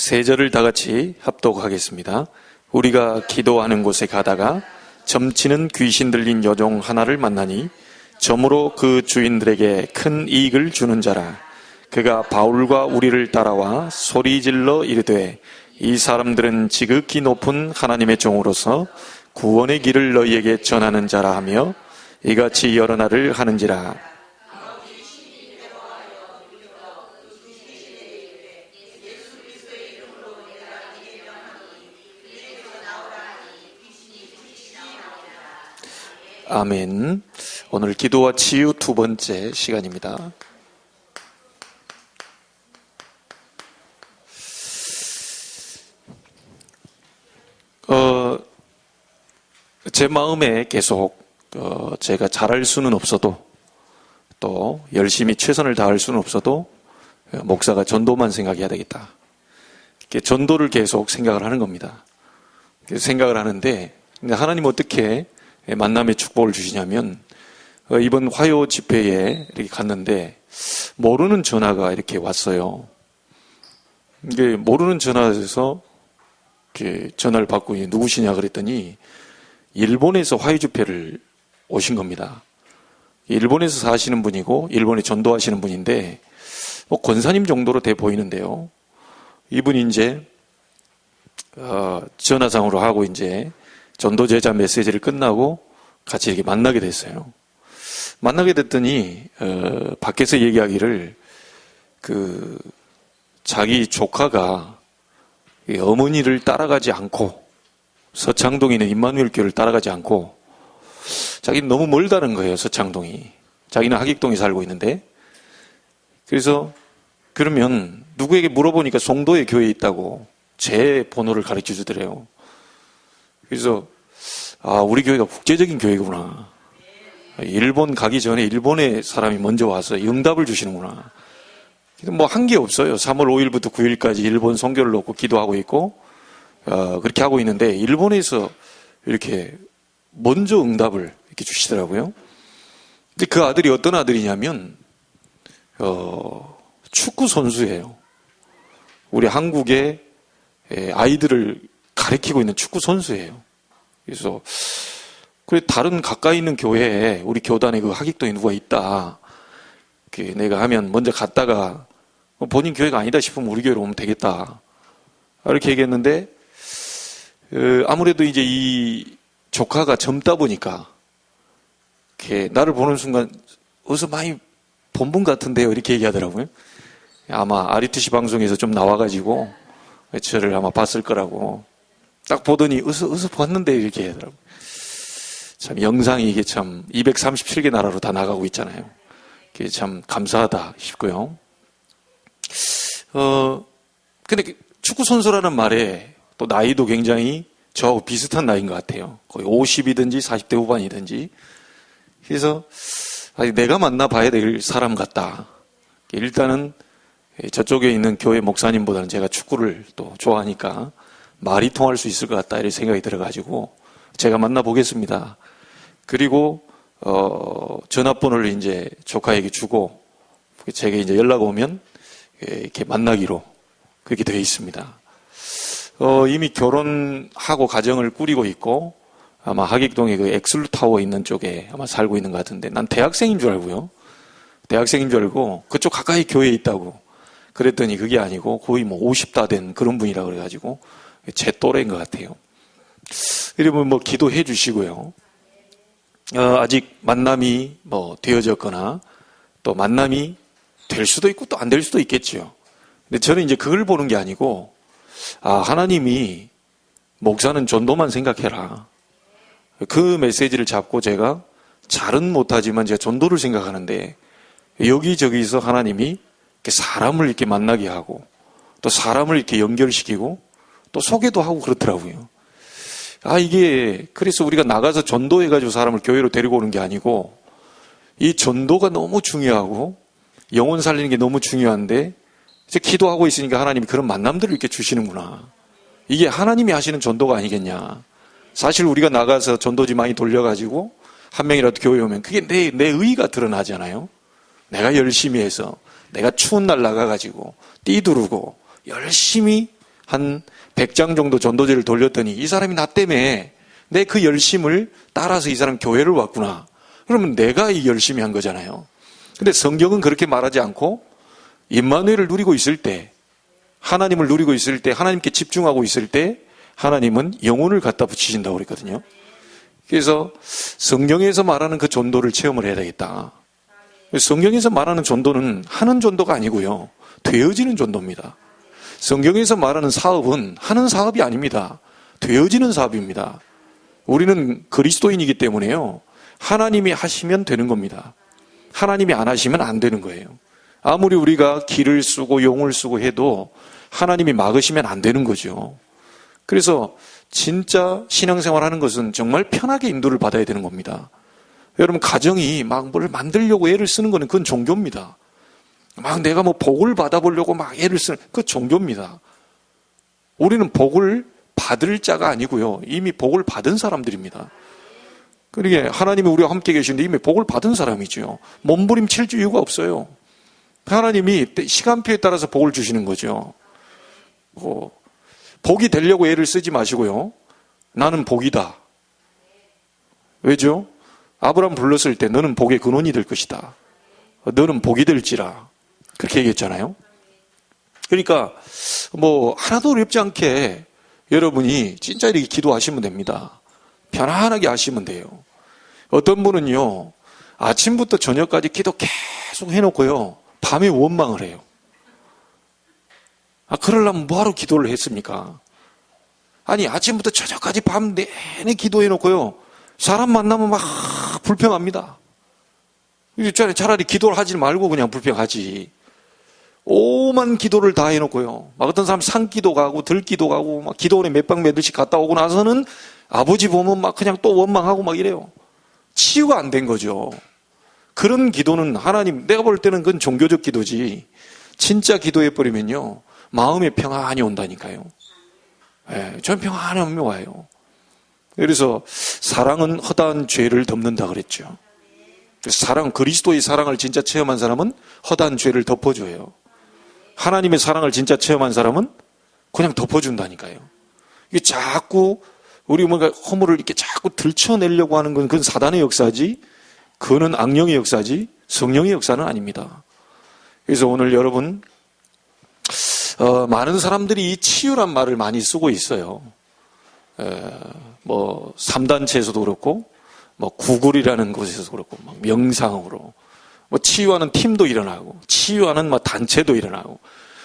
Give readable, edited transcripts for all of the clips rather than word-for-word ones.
세 절을 다 같이 합독하겠습니다. 우리가 기도하는 곳에 가다가 점치는 귀신 들린 여종 하나를 만나니 점으로 그 주인들에게 큰 이익을 주는 자라. 그가 바울과 우리를 따라와 소리질러 이르되 이 사람들은 지극히 높은 하나님의 종으로서 구원의 길을 너희에게 전하는 자라 하며 이같이 여러 날을 하는지라. 아멘. 오늘 기도와 치유 두 번째 시간입니다. 제 마음에 계속 제가 잘할 수는 없어도 또 열심히 최선을 다할 수는 없어도 목사가 전도만 생각해야 되겠다. 전도를 계속 생각을 하는 겁니다. 생각을 하는데 하나님 어떻게 만남의 축복을 주시냐면 이번 화요 집회에 이렇게 갔는데 모르는 전화가 이렇게 왔어요. 이게 모르는 전화에서 이렇게 전화를 받고 누구시냐 그랬더니 일본에서 화요 집회를 오신 겁니다. 일본에서 사시는 분이고 일본에 전도하시는 분인데 권사님 정도로 돼 보이는데요. 이분이 이제 전화상으로 하고 이제 전도제자 메시지를 끝나고 같이 이렇게 만나게 됐어요. 만나게 됐더니 밖에서 얘기하기를 자기 조카가 어머니를 따라가지 않고 서창동에 있는 임마누엘 교회를 따라가지 않고 자기는 너무 멀다는 거예요. 서창동이. 자기는 하객동에 살고 있는데 그래서 그러면 누구에게 물어보니까 송도에 교회에 있다고 제 번호를 가르쳐 주더래요. 그래서 우리 교회가 국제적인 교회구나. 일본 가기 전에 일본의 사람이 먼저 와서 응답을 주시는구나. 뭐 한 게 없어요. 3월 5일부터 9일까지 일본 선교를 놓고 기도하고 있고 그렇게 하고 있는데 일본에서 이렇게 먼저 응답을 이렇게 주시더라고요. 근데 그 아들이 어떤 아들이냐면 축구 선수예요. 우리 한국의 아이들을 가르치고 있는 축구 선수예요. 그래서 다른 가까이 있는 교회에 우리 교단에 그 하객동에 누가 있다. 내가 하면 먼저 갔다가 본인 교회가 아니다 싶으면 우리 교회로 오면 되겠다. 이렇게 얘기했는데 아무래도 이제 이 조카가 젊다 보니까 나를 보는 순간 어디서 많이 본 분 같은데요. 이렇게 얘기하더라고요. 아마 RTC 방송에서 좀 나와가지고 저를 아마 봤을 거라고. 딱 보더니 어디서 봤는데 이렇게 하더라고요. 참 영상이 이게 참 237개 나라로 다 나가고 있잖아요. 그게 참 감사하다 싶고요. 근데 축구 선수라는 말에 또 나이도 굉장히 저하고 비슷한 나이인 것 같아요. 거의 50이든지 40대 후반이든지. 그래서 내가 만나봐야 될 사람 같다. 일단은 저쪽에 있는 교회 목사님보다는 제가 축구를 또 좋아하니까 말이 통할 수 있을 것 같다 이런 생각이 들어가지고 제가 만나보겠습니다. 그리고 전화번호를 이제 조카에게 주고 제게 이제 연락 오면 이렇게 만나기로 그렇게 되어 있습니다. 이미 결혼하고 가정을 꾸리고 있고 아마 하객동에 그 엑슬타워 있는 쪽에 아마 살고 있는 것 같은데 난 대학생인 줄 알고요. 대학생인 줄 알고 그쪽 가까이 교회에 있다고 그랬더니 그게 아니고 거의 뭐 50다 된 그런 분이라 그래가지고 제 또래인 것 같아요. 이러면 뭐 기도해 주시고요. 아직 만남이 뭐 되어졌거나 또 만남이 될 수도 있고 또 안 될 수도 있겠죠. 근데 저는 이제 그걸 보는 게 아니고 하나님이 목사는 전도만 생각해라. 그 메시지를 잡고 제가 잘은 못하지만 제가 전도를 생각하는데 여기저기서 하나님이 사람을 이렇게 만나게 하고 또 사람을 이렇게 연결시키고 또 소개도 하고 그렇더라고요. 이게 그래서 우리가 나가서 전도해가지고 사람을 교회로 데리고 오는 게 아니고 이 전도가 너무 중요하고 영혼 살리는 게 너무 중요한데 이제 기도하고 있으니까 하나님이 그런 만남들을 이렇게 주시는구나. 이게 하나님이 하시는 전도가 아니겠냐. 사실 우리가 나가서 전도지 많이 돌려가지고 한 명이라도 교회 오면 그게 내 의의가 드러나잖아요. 내가 열심히 해서 내가 추운 날 나가가지고 띠두르고 열심히 한 100장 정도 전도제를 돌렸더니 이 사람이 나 때문에 내 그 열심을 따라서 이 사람 교회를 왔구나. 그러면 내가 이 열심히 한 거잖아요. 근데 성경은 그렇게 말하지 않고 임마누엘을 누리고 있을 때, 하나님을 누리고 있을 때, 하나님께 집중하고 있을 때 하나님은 영혼을 갖다 붙이신다고 그랬거든요. 그래서 성경에서 말하는 그 전도를 체험을 해야 되겠다. 성경에서 말하는 전도는 하는 전도가 아니고요, 되어지는 전도입니다. 성경에서 말하는 사업은 하는 사업이 아닙니다. 되어지는 사업입니다. 우리는 그리스도인이기 때문에요, 하나님이 하시면 되는 겁니다. 하나님이 안 하시면 안 되는 거예요. 아무리 우리가 기를 쓰고 용을 쓰고 해도 하나님이 막으시면 안 되는 거죠. 그래서 진짜 신앙생활 하는 것은 정말 편하게 인도를 받아야 되는 겁니다. 여러분, 가정이 막 뭘 만들려고 애를 쓰는 거는 그건 종교입니다. 막 내가 뭐 복을 받아보려고 막 애를 쓰는, 그건 종교입니다. 우리는 복을 받을 자가 아니고요, 이미 복을 받은 사람들입니다. 그러니까 하나님이 우리와 함께 계시는데 이미 복을 받은 사람이죠. 몸부림칠 이유가 없어요. 하나님이 시간표에 따라서 복을 주시는 거죠. 복이 되려고 애를 쓰지 마시고요, 나는 복이다. 왜죠? 아브라함 불렀을 때 너는 복의 근원이 될 것이다. 너는 복이 될지라. 그렇게 얘기했잖아요. 그러니까 뭐 하나도 어렵지 않게 여러분이 진짜 이렇게 기도하시면 됩니다. 편안하게 하시면 돼요. 어떤 분은요, 아침부터 저녁까지 기도 계속 해놓고요, 밤에 원망을 해요. 그러려면 뭐하러 기도를 했습니까? 아니, 아침부터 저녁까지 밤 내내 기도해놓고요, 사람 만나면 막 불평합니다. 차라리 기도를 하지 말고 그냥 불평하지. 오만 기도를 다 해놓고요, 막 어떤 사람 산기도 가고 들기도 가고 막 기도원에 몇 박 며칠씩 갔다 오고 나서는 아버지 보면 막 그냥 또 원망하고 막 이래요. 치유가 안 된 거죠. 그런 기도는 하나님, 내가 볼 때는 그건 종교적 기도지, 진짜 기도해버리면요, 마음에 평안이 온다니까요. 전 평안함이 와요. 그래서 사랑은 허다한 죄를 덮는다 그랬죠. 사랑, 그리스도의 사랑을 진짜 체험한 사람은 허다한 죄를 덮어줘요. 하나님의 사랑을 진짜 체험한 사람은 그냥 덮어준다니까요. 이게 자꾸 우리 뭔가 허물을 이렇게 자꾸 들춰내려고 하는 건 그건 사단의 역사지, 그거는 악령의 역사지 성령의 역사는 아닙니다. 그래서 오늘 여러분, 많은 사람들이 이 치유란 말을 많이 쓰고 있어요. 뭐 3단체에서도 그렇고, 뭐 구글이라는 곳에서도 그렇고, 막 명상으로 뭐 치유하는 팀도 일어나고, 치유하는 뭐 단체도 일어나고,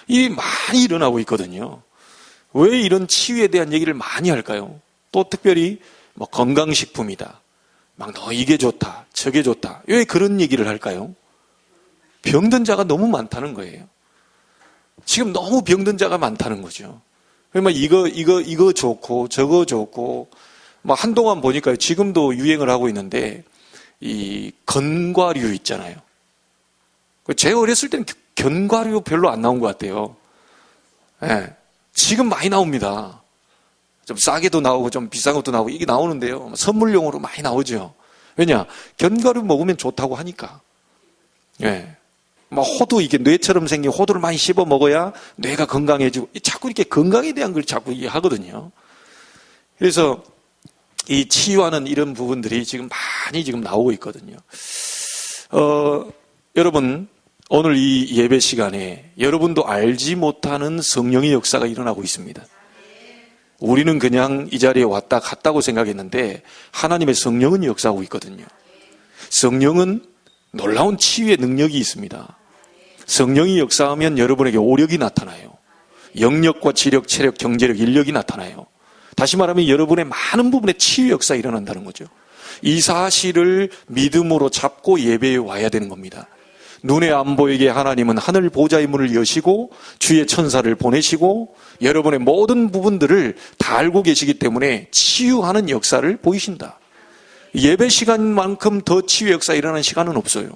이 많이 일어나고 있거든요. 왜 이런 치유에 대한 얘기를 많이 할까요? 또 특별히 뭐 건강식품이다, 막 너 이게 좋다, 저게 좋다, 왜 그런 얘기를 할까요? 병든 자가 너무 많다는 거예요. 지금 너무 병든 자가 많다는 거죠. 막 이거 좋고 저거 좋고, 막 한동안 보니까 지금도 유행을 하고 있는데, 이 건과류 있잖아요. 제가 어렸을 때는 견과류 별로 안 나온 것 같아요. 지금 많이 나옵니다. 좀 싸게도 나오고 좀 비싼 것도 나오고 이게 나오는데요, 선물용으로 많이 나오죠. 왜냐? 견과류 먹으면 좋다고 하니까. 막 호두, 이게 뇌처럼 생긴 호두를 많이 씹어 먹어야 뇌가 건강해지고, 자꾸 이렇게 건강에 대한 걸 자꾸 얘기하거든요. 그래서 이 치유하는 이런 부분들이 지금 많이 지금 나오고 있거든요. 여러분, 오늘 이 예배 시간에 여러분도 알지 못하는 성령의 역사가 일어나고 있습니다. 우리는 그냥 이 자리에 왔다 갔다고 생각했는데 하나님의 성령은 역사하고 있거든요. 성령은 놀라운 치유의 능력이 있습니다. 성령이 역사하면 여러분에게 오력이 나타나요. 영력과 지력, 체력, 경제력, 인력이 나타나요. 다시 말하면 여러분의 많은 부분에 치유 역사가 일어난다는 거죠. 이 사실을 믿음으로 잡고 예배에 와야 되는 겁니다. 눈에 안 보이게 하나님은 하늘 보좌의 문을 여시고 주의 천사를 보내시고 여러분의 모든 부분들을 다 알고 계시기 때문에 치유하는 역사를 보이신다. 예배 시간만큼 더 치유 역사 일어나는 시간은 없어요.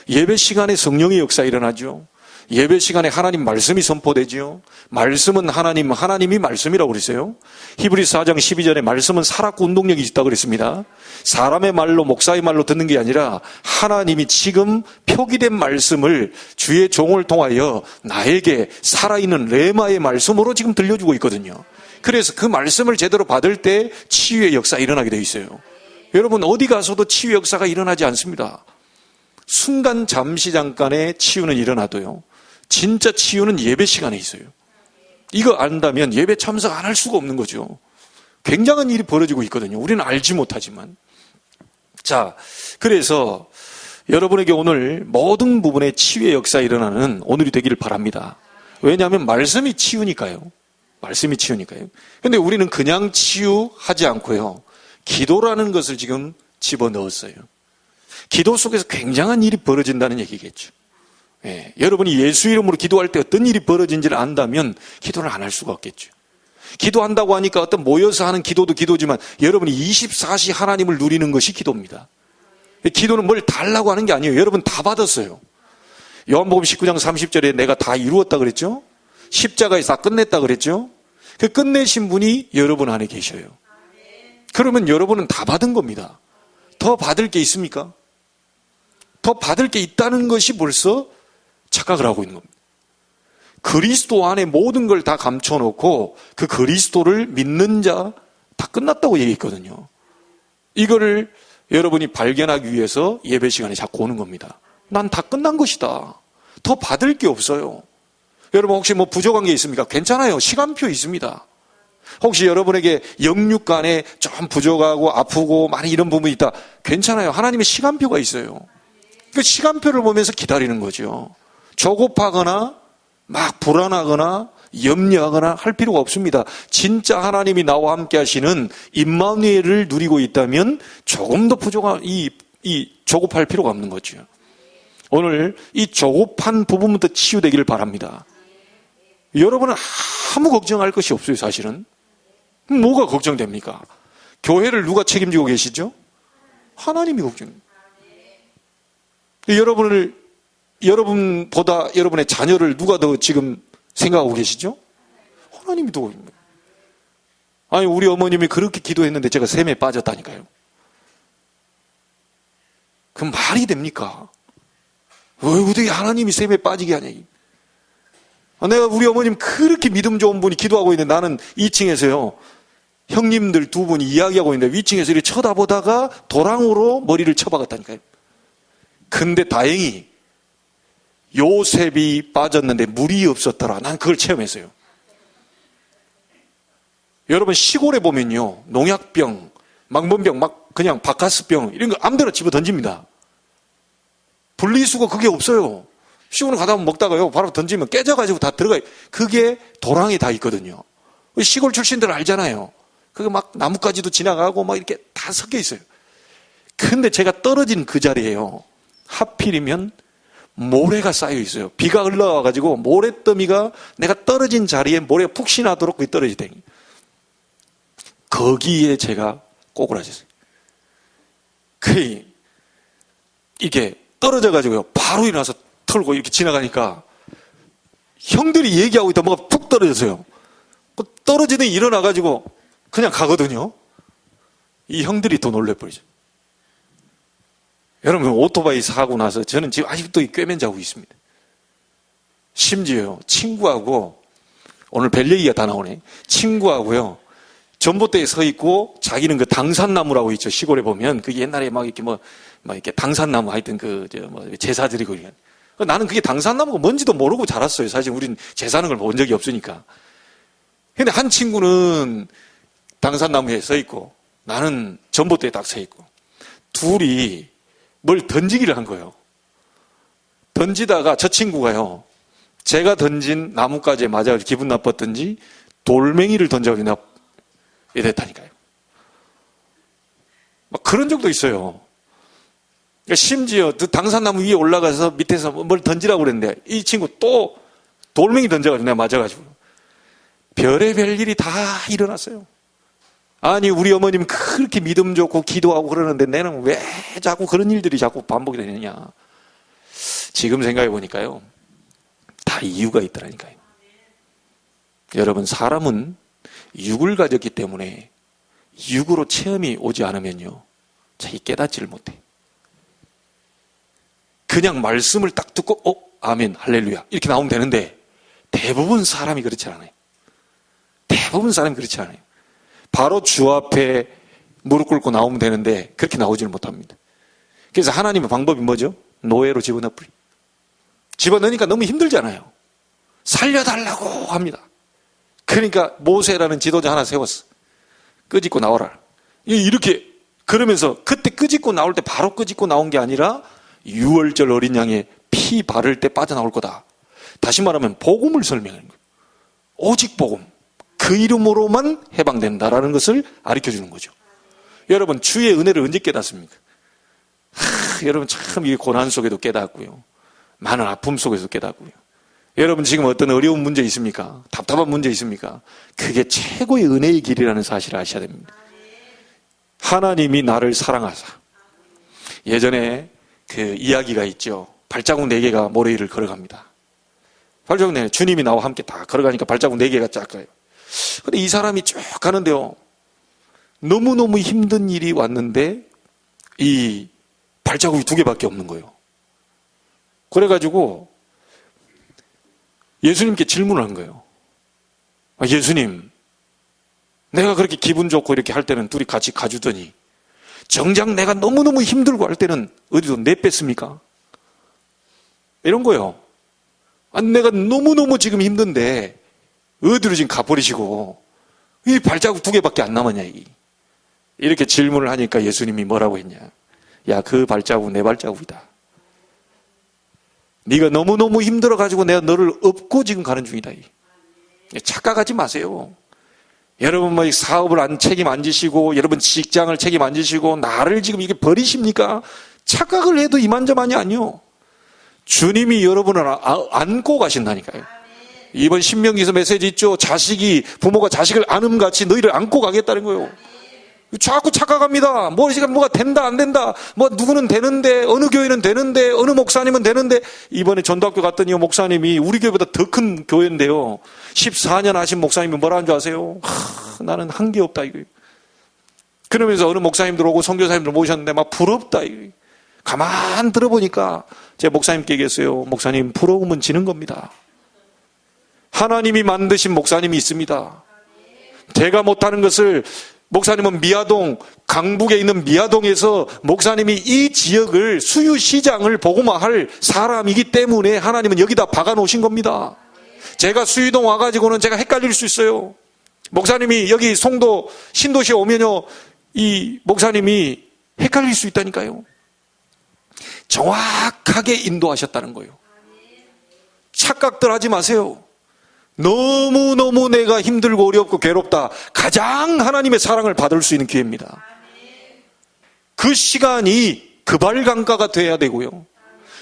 예배 시간에 성령의 역사 일어나죠. 예배 시간에 하나님 말씀이 선포되지요. 말씀은 하나님이 말씀이라고 그랬어요. 히브리서 4장 12절에 말씀은 살았고 운동력이 있다고 그랬습니다. 사람의 말로, 목사의 말로 듣는 게 아니라 하나님이 지금 표기된 말씀을 주의 종을 통하여 나에게 살아있는 레마의 말씀으로 지금 들려주고 있거든요. 그래서 그 말씀을 제대로 받을 때 치유의 역사가 일어나게 되어 있어요. 여러분, 어디 가서도 치유 역사가 일어나지 않습니다. 순간 잠시 잠깐의 치유는 일어나도요, 진짜 치유는 예배 시간에 있어요. 이거 안다면 예배 참석 안 할 수가 없는 거죠. 굉장한 일이 벌어지고 있거든요. 우리는 알지 못하지만. 자, 그래서 여러분에게 오늘 모든 부분에 치유의 역사가 일어나는 오늘이 되기를 바랍니다. 왜냐하면 말씀이 치유니까요. 말씀이 치유니까요. 근데 우리는 그냥 치유하지 않고요, 기도라는 것을 지금 집어넣었어요. 기도 속에서 굉장한 일이 벌어진다는 얘기겠죠. 예, 여러분이 예수 이름으로 기도할 때 어떤 일이 벌어진지를 안다면 기도를 안 할 수가 없겠죠. 기도한다고 하니까 어떤 모여서 하는 기도도 기도지만 여러분이 24시 하나님을 누리는 것이 기도입니다. 기도는 뭘 달라고 하는 게 아니에요. 여러분 다 받았어요. 요한복음 19장 30절에 내가 다 이루었다 그랬죠. 십자가에서 다 끝냈다 그랬죠. 그 끝내신 분이 여러분 안에 계셔요. 그러면 여러분은 다 받은 겁니다. 더 받을 게 있습니까? 더 받을 게 있다는 것이 벌써 착각을 하고 있는 겁니다. 그리스도 안에 모든 걸 다 감춰놓고 그 그리스도를 믿는 자 다 끝났다고 얘기했거든요. 이거를 여러분이 발견하기 위해서 예배 시간에 자꾸 오는 겁니다. 난 다 끝난 것이다. 더 받을 게 없어요. 여러분 혹시 뭐 부족한 게 있습니까? 괜찮아요. 시간표 있습니다. 혹시 여러분에게 영육간에 좀 부족하고 아프고 많이 이런 부분이 있다. 괜찮아요. 하나님의 시간표가 있어요. 그 시간표를 보면서 기다리는 거죠. 조급하거나 막 불안하거나 염려하거나 할 필요가 없습니다. 진짜 하나님이 나와 함께 하시는 임마누엘을 누리고 있다면 조금 더 부족한 이 조급할 필요가 없는 거죠. 오늘 이 조급한 부분부터 치유되기를 바랍니다. 여러분은 아무 걱정할 것이 없어요. 사실은 뭐가 걱정됩니까? 교회를 누가 책임지고 계시죠? 하나님이 걱정입니다. 여러분보다 여러분의 자녀를 누가 더 지금 생각하고 계시죠? 하나님이 더. 아니 우리 어머님이 그렇게 기도했는데 제가 셈에 빠졌다니까요. 그 말이 됩니까? 왜 어떻게 하나님이 셈에 빠지게 하냐. 내가 우리 어머님 그렇게 믿음 좋은 분이 기도하고 있는데 나는 2층에서요 형님들 두 분이 이야기하고 있는데 위층에서 이렇게 쳐다보다가 도랑으로 머리를 쳐박았다니까요. 근데 다행히 요셉이 빠졌는데 물이 없었더라. 난 그걸 체험했어요. 여러분 시골에 보면요 농약병, 망번병, 막 그냥 바카스병 이런 거 아무데나 집어 던집니다. 분리수거 그게 없어요. 시골에 가다 보면 먹다가요 바로 던지면 깨져가지고 다 들어가요. 그게 도랑에 다 있거든요. 시골 출신들 알잖아요. 그게 막 나뭇가지도 지나가고 막 이렇게 다 섞여 있어요. 근데 제가 떨어진 그 자리에요 하필이면 모래가 쌓여 있어요. 비가 흘러와가지고 모래더미가 내가 떨어진 자리에 모래가 푹신하도록 거기 떨어지대. 거기에 제가 꼬꾸라졌어요. 이게 떨어져가지고요 바로 일어나서 털고 이렇게 지나가니까 형들이 얘기하고 있다 뭐가 푹 떨어졌어요. 떨어지더니 일어나가지고 그냥 가거든요. 이 형들이 더 놀래버리죠. 여러분 오토바이 사고 나서 저는 지금 아직도 꿰맨 자국이 있습니다. 심지어 친구하고 오늘 별 얘기가 다 나오네. 친구하고요 전봇대에 서 있고 자기는 그 당산나무라고 있죠. 시골에 보면 그 옛날에 막 이렇게 막 이렇게 당산나무 하여튼 제사 드리고 나는 그게 당산나무가 뭔지도 모르고 자랐어요. 사실 우린 제사하는 걸 본 적이 없으니까. 근데 한 친구는 당산나무에 서 있고 나는 전봇대에 딱 서 있고 둘이 뭘 던지기를 한 거예요. 던지다가 저 친구가요 제가 던진 나뭇가지에 맞아서 기분 나빴던지 돌멩이를 던져가지고 내가 이랬다니까요. 막 그런 적도 있어요. 심지어 그 당산나무 위에 올라가서 밑에서 뭘 던지라고 그랬는데 이 친구 또 돌멩이 던져가지고 내가 맞아가지고 별의별 일이 다 일어났어요. 아니 우리 어머님 그렇게 믿음 좋고 기도하고 그러는데 내는 왜 자꾸 그런 일들이 자꾸 반복이 되느냐. 지금 생각해 보니까요 다 이유가 있더라니까요. 여러분, 사람은 육을 가졌기 때문에 육으로 체험이 오지 않으면요, 자기 깨닫지를 못해. 그냥 말씀을 딱 듣고 아멘, 할렐루야 이렇게 나오면 되는데 대부분 사람이 그렇지 않아요. 대부분 사람이 그렇지 않아요. 바로 주 앞에 무릎 꿇고 나오면 되는데 그렇게 나오지를 못합니다. 그래서 하나님의 방법이 뭐죠? 노예로 집어넣어버려. 집어넣으니까 너무 힘들잖아요. 살려달라고 합니다. 그러니까 모세라는 지도자 하나 세웠어. 끄집고 나오라. 이렇게 그러면서 그때 끄집고 나올 때 바로 끄집고 나온 게 아니라 6월절 어린 양의 피 바를 때 빠져나올 거다. 다시 말하면 복음을 설명하는 거예요. 오직 복음. 그 이름으로만 해방된다라는 것을 가르쳐주는 거죠. 여러분, 주의 은혜를 언제 깨닫습니까? 여러분, 참 이 고난 속에도 깨닫고요. 많은 아픔 속에서 깨닫고요. 여러분, 지금 어떤 어려운 문제 있습니까? 답답한 문제 있습니까? 그게 최고의 은혜의 길이라는 사실을 아셔야 됩니다. 하나님이 나를 사랑하사. 예전에 그 이야기가 있죠. 발자국 4개가 모래 위를 걸어갑니다. 발자국 4개, 주님이 나와 함께 다 걸어가니까 발자국 4개가 쫙 가요. 근데 이 사람이 쭉 가는데요, 너무너무 힘든 일이 왔는데 이 발자국이 2개밖에 없는 거예요. 그래가지고 예수님께 질문을 한 거예요. 예수님, 내가 그렇게 기분 좋고 이렇게 할 때는 둘이 같이 가주더니 정작 내가 너무너무 힘들고 할 때는 어디도 내뺐습니까? 이런 거예요. 아니, 내가 너무너무 지금 힘든데 어디로 지금 가버리시고 이 발자국 2개밖에 안 남았냐. 이렇게 질문을 하니까 예수님이 뭐라고 했냐. 야, 그 발자국 내 발자국이다. 네가 너무너무 힘들어가지고 내가 너를 업고 지금 가는 중이다. 착각하지 마세요. 여러분 뭐 사업을 책임 안 지시고 여러분 직장을 책임 안 지시고 나를 지금 이게 버리십니까? 착각을 해도 이만저만이 아니요. 주님이 여러분을 안고 가신다니까요. 이번 신명기에서 메시지 있죠. 부모가 자식을 안음같이 너희를 안고 가겠다는 거예요. 자꾸 착각합니다. 뭐가 된다 안 된다. 뭐 누구는 되는데, 어느 교회는 되는데, 어느 목사님은 되는데. 이번에 전도학교 갔더니 목사님이 우리 교회보다 더 큰 교회인데요, 14년 하신 목사님이 뭐라 하는 줄 아세요? 나는 한 게 없다 이거예요. 그러면서 어느 목사님들 오고 선교사님들 모셨는데 막 부럽다 이거예요. 가만 들어보니까 제 목사님께 얘기했어요. 목사님, 부러우면 지는 겁니다. 하나님이 만드신 목사님이 있습니다. 제가 못하는 것을 목사님은 강북에 있는 미아동에서 목사님이 이 지역을 수유시장을 복음화할 사람이기 때문에 하나님은 여기다 박아놓으신 겁니다. 제가 수유동 와가지고는 제가 헷갈릴 수 있어요. 목사님이 여기 신도시에 오면요, 이 목사님이 헷갈릴 수 있다니까요. 정확하게 인도하셨다는 거예요. 착각들 하지 마세요. 너무너무 내가 힘들고 어렵고 괴롭다. 가장 하나님의 사랑을 받을 수 있는 기회입니다. 그 시간이 그발강가가 돼야 되고요.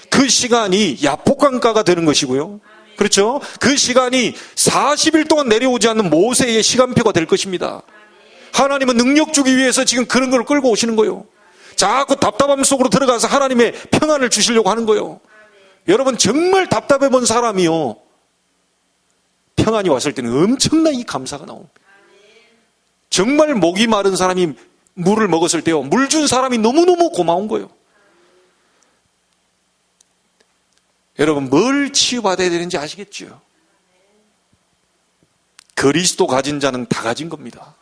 그 시간이 야폭강가가 되는 것이고요. 그렇죠? 그 시간이 40일 동안 내려오지 않는 모세의 시간표가 될 것입니다. 하나님은 능력 주기 위해서 지금 그런 걸 끌고 오시는 거예요. 자꾸 답답함 속으로 들어가서 하나님의 평안을 주시려고 하는 거예요. 여러분, 정말 답답해 본 사람이요, 평안이 왔을 때는 엄청난 이 감사가 나옵니다. 정말 목이 마른 사람이 물을 먹었을 때요, 물 준 사람이 너무너무 고마운 거예요. 여러분, 뭘 치유받아야 되는지 아시겠죠? 그리스도 가진 자는 다 가진 겁니다.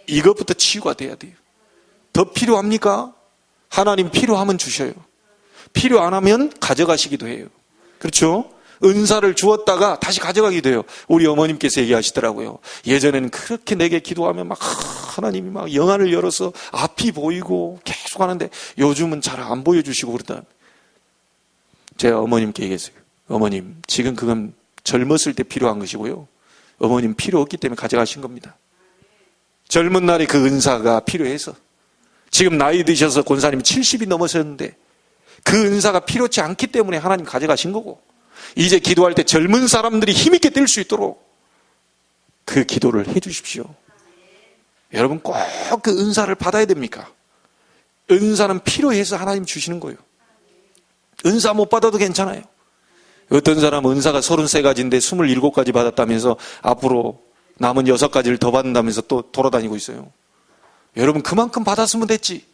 이것부터 치유가 돼야 돼요. 더 필요합니까? 하나님 필요하면 주셔요. 필요 안 하면 가져가시기도 해요. 그렇죠? 은사를 주었다가 다시 가져가기도 해요. 우리 어머님께서 얘기하시더라고요. 예전에는 그렇게 내게 기도하면 막 하나님이 막 영안을 열어서 앞이 보이고 계속 하는데 요즘은 잘 안 보여주시고 그러다. 제가 어머님께 얘기했어요. 어머님, 지금 그건 젊었을 때 필요한 것이고요, 어머님 필요 없기 때문에 가져가신 겁니다. 젊은 날에 그 은사가 필요해서, 지금 나이 드셔서 권사님이 70이 넘으셨는데 그 은사가 필요치 않기 때문에 하나님 가져가신 거고, 이제 기도할 때 젊은 사람들이 힘있게 뛸 수 있도록 그 기도를 해 주십시오. 여러분, 꼭 그 은사를 받아야 됩니까? 은사는 필요해서 하나님 주시는 거예요. 은사 못 받아도 괜찮아요. 어떤 사람은 은사가 33가지인데 27가지 받았다면서 앞으로 남은 6가지를 더 받는다면서 또 돌아다니고 있어요. 여러분, 그만큼 받았으면 됐지.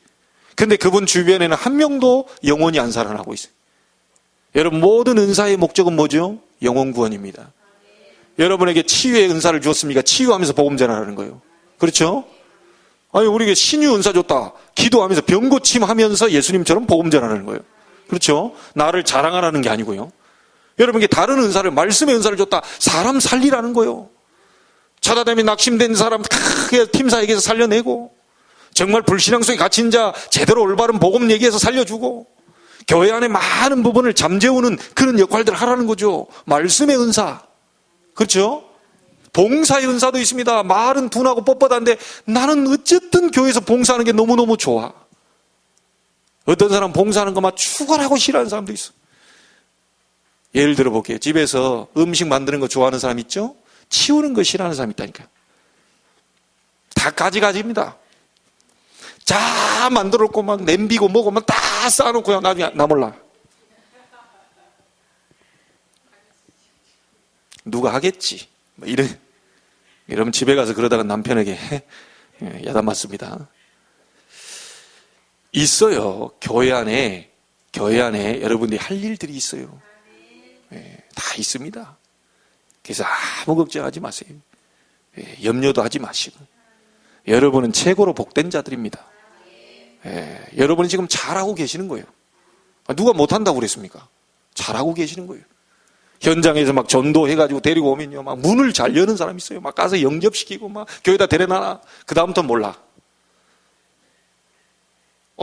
근데 그분 주변에는 한 명도 영원히 안 살아나고 있어요. 여러분, 모든 은사의 목적은 뭐죠? 영혼 구원입니다. 여러분에게 치유의 은사를 주었습니까? 치유하면서 복음 전하라는 거예요. 그렇죠? 아니, 우리에게 신유 은사 줬다. 기도하면서 병 고침하면서 예수님처럼 복음 전하라는 거예요. 그렇죠? 나를 자랑하라는 게 아니고요. 여러분에게 다른 은사를, 말씀의 은사를 줬다. 사람 살리라는 거예요. 차다됨이 낙심된 사람 크게 팀사에게서 살려내고, 정말 불신앙 속에 갇힌 자 제대로 올바른 복음 얘기해서 살려주고, 교회 안에 많은 부분을 잠재우는 그런 역할들을 하라는 거죠. 말씀의 은사. 그렇죠? 봉사의 은사도 있습니다. 말은 둔하고 뻣뻣한데 나는 어쨌든 교회에서 봉사하는 게 너무너무 좋아. 어떤 사람 봉사하는 거 막 추가하고 싫어하는 사람도 있어. 예를 들어 볼게요. 집에서 음식 만드는 거 좋아하는 사람 있죠? 치우는 거 싫어하는 사람 있다니까요. 다 가지가지입니다. 자 만들어 놓고 막 냄비고 뭐고 막 다 쌓아놓고 나중에 나 몰라. 누가 하겠지. 뭐 이러면 집에 가서 그러다가 남편에게 야단 맞습니다. 있어요. 교회 안에 여러분들이 할 일들이 있어요. 다 있습니다. 그래서 아무 걱정하지 마세요. 염려도 하지 마시고. 여러분은 최고로 복된 자들입니다. 여러분이 지금 잘하고 계시는 거예요. 누가 못한다고 그랬습니까? 잘하고 계시는 거예요. 현장에서 막 전도해가지고 데리고 오면요, 막 문을 잘 여는 사람 있어요. 막 가서 영접시키고 막 교회에다 데려놔. 그 다음부터는 몰라.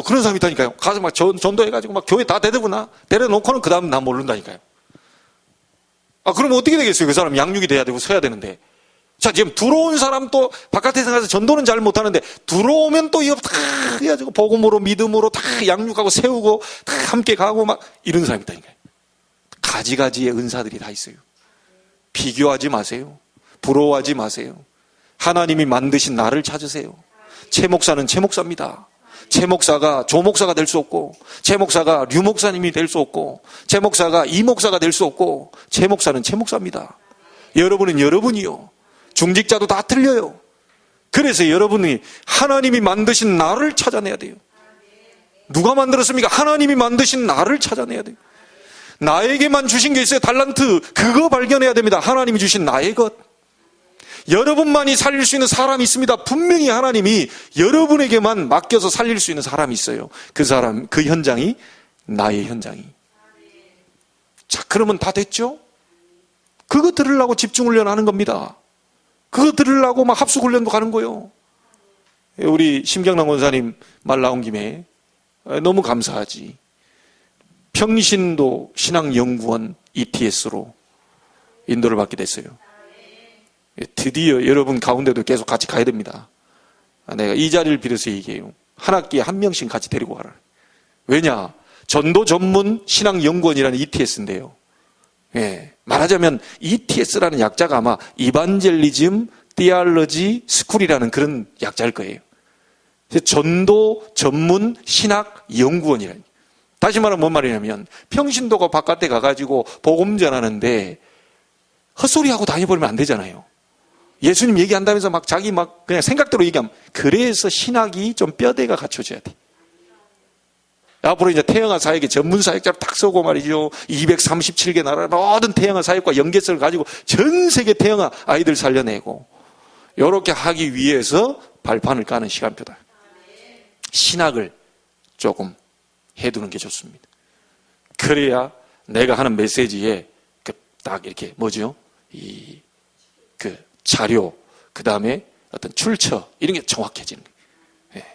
그런 사람이 있다니까요. 가서 막 전도해가지고 막 교회 다 데려놓고는 그 다음 난 모른다니까요. 그럼 어떻게 되겠어요? 그 사람 양육이 돼야 되고 서야 되는데. 자, 지금 들어온 사람 또 바깥에서 가서 전도는 잘 못하는데 들어오면 또 이거 다 해가지고 복음으로 믿음으로 다 양육하고 세우고 다 함께 가고 막 이런 사람이 있다니까요. 가지가지의 은사들이 다 있어요. 비교하지 마세요. 부러워하지 마세요. 하나님이 만드신 나를 찾으세요. 최 목사는 최 목사입니다. 최 목사가 조 목사가 될 수 없고, 최 목사가 류 목사님이 될 수 없고, 최 목사가 이 목사가 될 수 없고, 최 목사는 최 목사입니다. 여러분은 여러분이요. 중직자도 다 틀려요. 그래서 여러분이 하나님이 만드신 나를 찾아내야 돼요. 누가 만들었습니까? 하나님이 만드신 나를 찾아내야 돼요. 나에게만 주신 게 있어요. 달란트. 그거 발견해야 됩니다. 하나님이 주신 나의 것. 여러분만이 살릴 수 있는 사람이 있습니다. 분명히 하나님이 여러분에게만 맡겨서 살릴 수 있는 사람이 있어요. 그 사람, 그 현장이 나의 현장이. 자, 그러면 다 됐죠? 그거 들으려고 집중훈련 하는 겁니다. 그거 들으려고 막 합숙훈련도 가는 거예요. 우리 심경남 권사님 말 나온 김에 너무 감사하지. 평신도 신앙연구원 ETS로 인도를 받게 됐어요. 드디어 여러분 가운데도 계속 같이 가야 됩니다. 내가 이 자리를 빌어서 얘기해요. 한 학기에 한 명씩 같이 데리고 가라. 왜냐? 전도 전문 신앙연구원이라는 ETS인데요. 말하자면 ETS라는 약자가 아마 이반젤리즘 디알러지 스쿨이라는 그런 약자일 거예요. 전도 전문 신학 연구원이라는. 다시 말하면 뭔 말이냐면 평신도가 바깥에 가가지고 복음 전하는데 헛소리하고 다녀버리면 안 되잖아요. 예수님 얘기한다면서 막 자기 막 그냥 생각대로 얘기하면. 그래서 신학이 좀 뼈대가 갖춰져야 돼. 앞으로 이제 태영아 사역에 전문 사역자를 딱 서고 말이죠. 237개 나라 모든 태영아 사역과 연계성을 가지고 전 세계 태영아 아이들 살려내고 이렇게 하기 위해서 발판을 까는 시간표다. 신학을 조금 해두는 게 좋습니다. 그래야 내가 하는 메시지에 딱 이렇게 뭐죠? 그 자료, 그 다음에 어떤 출처 이런 게 정확해지는 거예요.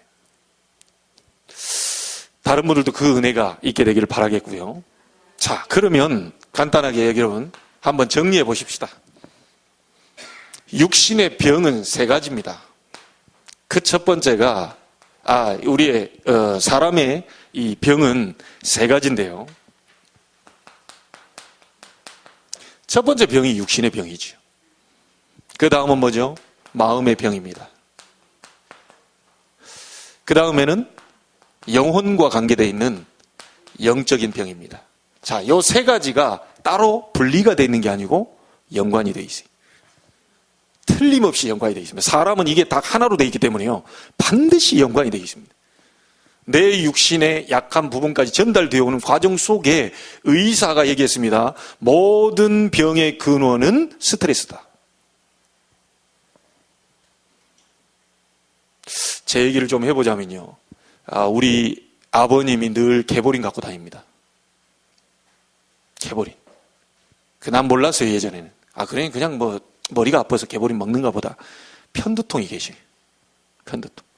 다른 분들도 그 은혜가 있게 되기를 바라겠고요. 자, 그러면 간단하게 여러분 한번 정리해 보십시다. 육신의 병은 세 가지입니다. 그 첫 번째가 우리의 사람의 이 병은 세 가지인데요. 첫 번째 병이 육신의 병이죠. 그 다음은 뭐죠? 마음의 병입니다. 그 다음에는 영혼과 관계되어 있는 영적인 병입니다. 자, 요 세 가지가 따로 분리가 되어 있는 게 아니고 연관이 되어 있어요. 틀림없이 연관이 되어 있습니다. 사람은 이게 다 하나로 되어 있기 때문에요. 반드시 연관이 되어 있습니다. 내 육신의 약한 부분까지 전달되어 오는 과정 속에 의사가 얘기했습니다. 모든 병의 근원은 스트레스다. 제 얘기를 좀 해보자면요. 우리 아버님이 늘 개보린 갖고 다닙니다. 개보린. 난 몰랐어요, 예전에는. 그래, 그냥 뭐, 머리가 아파서 개보린 먹는가 보다. 편두통이 계셔요. 편두통.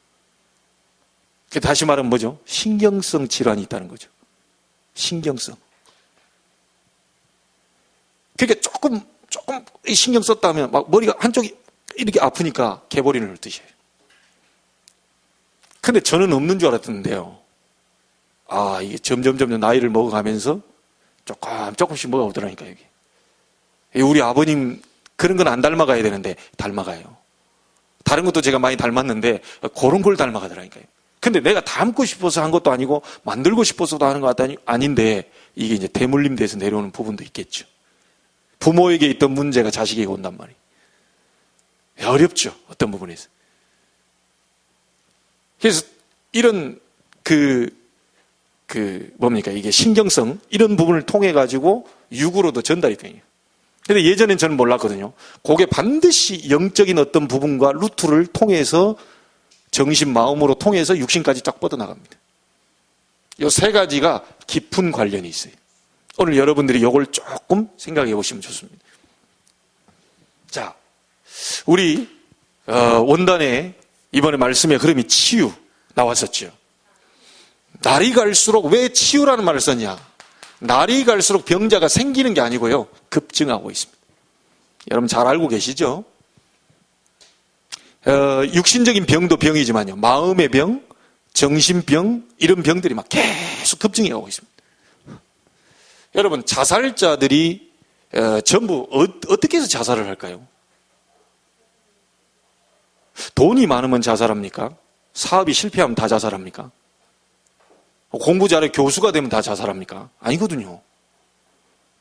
다시 말하면 뭐죠? 신경성 질환이 있다는 거죠. 신경성. 그러니까 조금 신경 썼다 하면 막 머리가 한쪽이 이렇게 아프니까 개보린을 드셔요. 근데 저는 없는 줄 알았는데요. 이게 점점 나이를 먹어가면서 조금씩 뭐가 오더라니까, 여기. 우리 아버님 그런 건 안 닮아가야 되는데 닮아가요. 다른 것도 제가 많이 닮았는데 그런 걸 닮아가더라니까요. 근데 내가 닮고 싶어서 한 것도 아니고 만들고 싶어서도 하는 것 아닌데 이게 이제 대물림돼서 내려오는 부분도 있겠죠. 부모에게 있던 문제가 자식에게 온단 말이에요. 어렵죠, 어떤 부분에서. 그래서 이런 뭡니까, 이게 신경성 이런 부분을 통해 가지고 육으로도 전달이 돼요. 근데 예전엔 저는 몰랐거든요. 그게 반드시 영적인 어떤 부분과 루트를 통해서 정신, 마음으로 통해서 육신까지 쫙 뻗어나갑니다. 이 세 가지가 깊은 관련이 있어요. 오늘 여러분들이 이걸 조금 생각해 보시면 좋습니다. 자, 우리 원단에 이번에 말씀에 흐름이 치유 나왔었죠. 날이 갈수록 왜 치유라는 말을 썼냐? 날이 갈수록 병자가 생기는 게 아니고요, 급증하고 있습니다. 여러분 잘 알고 계시죠? 육신적인 병도 병이지만요, 마음의 병, 정신병, 이런 병들이 막 계속 급증해 가고 있습니다. 여러분, 자살자들이 전부 어떻게 해서 자살을 할까요? 돈이 많으면 자살합니까? 사업이 실패하면 다 자살합니까? 공부 잘해 교수가 되면 다 자살합니까? 아니거든요.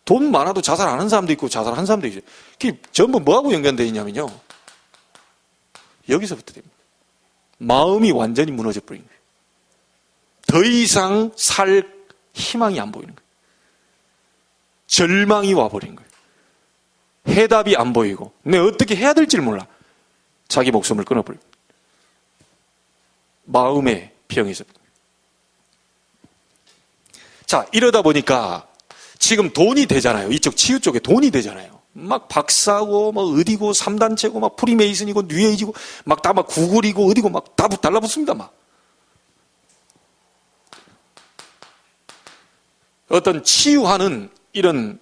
돈 많아도 자살 안 하는 사람도 있고 자살한 사람도 있어요. 그게 전부 뭐하고 연관되어 있냐면요, 여기서부터 됩니다. 마음이 완전히 무너져 버린 거예요. 더 이상 살 희망이 안 보이는 거예요. 절망이 와버린 거예요. 해답이 안 보이고 내가 어떻게 해야 될지를 몰라. 자기 목숨을 끊어버립니다. 마음의 병에서. 자, 이러다 보니까 지금 돈이 되잖아요. 이쪽 치유 쪽에 돈이 되잖아요. 막 박사고, 막 어디고, 3단체고, 막 프리메이슨이고, 뉴에이지고, 막 다 막 구글이고, 어디고, 막 다 달라붙습니다, 막. 어떤 치유하는 이런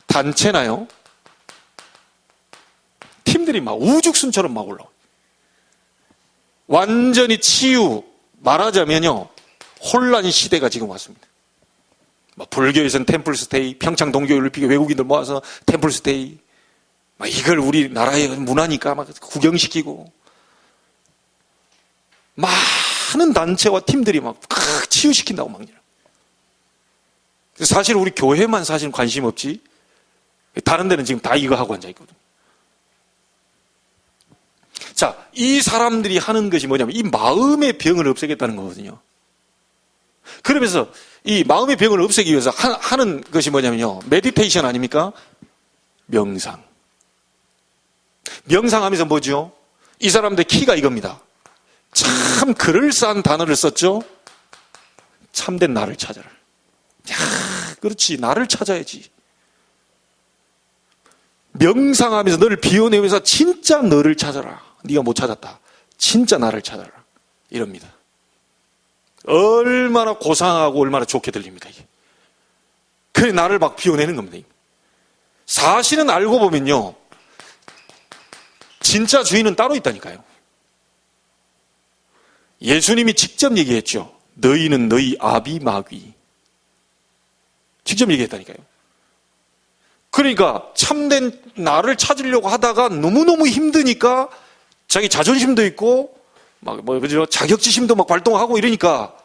단체나요? 팀들이 막 우죽순처럼 막 올라와요. 완전히 치유, 말하자면요, 혼란 시대가 지금 왔습니다. 불교에서는 템플스테이, 평창 동교율 외국인들 모아서 템플스테이, 이걸 우리나라의 문화니까 막 구경시키고, 많은 단체와 팀들이 막 치유시킨다고 막. 사실 우리 교회만 사실 관심 없지, 다른 데는 지금 다 이거 하고 앉아있거든. 자, 이 사람들이 하는 것이 뭐냐면 이 마음의 병을 없애겠다는 거거든요. 그러면서 이 마음의 병을 없애기 위해서 하는 것이 뭐냐면요, 메디테이션 아닙니까? 명상. 명상하면서 뭐죠? 이 사람들 키가 이겁니다. 참 그럴싸한 단어를 썼죠? 참된 나를 찾아라. 야, 그렇지, 나를 찾아야지. 명상하면서 너를 비워내면서 진짜 너를 찾아라. 네가 못 찾았다. 진짜 나를 찾아라. 이럽니다. 얼마나 고상하고 얼마나 좋게 들립니까, 이게. 그래, 나를 막 비워내는 겁니다. 사실은 알고 보면요, 진짜 주인은 따로 있다니까요. 예수님이 직접 얘기했죠. 너희는 너희 아비 마귀. 직접 얘기했다니까요. 그러니까 참된 나를 찾으려고 하다가 너무너무 힘드니까 자기 자존심도 있고 그죠? 자격지심도 막 발동하고 이러니까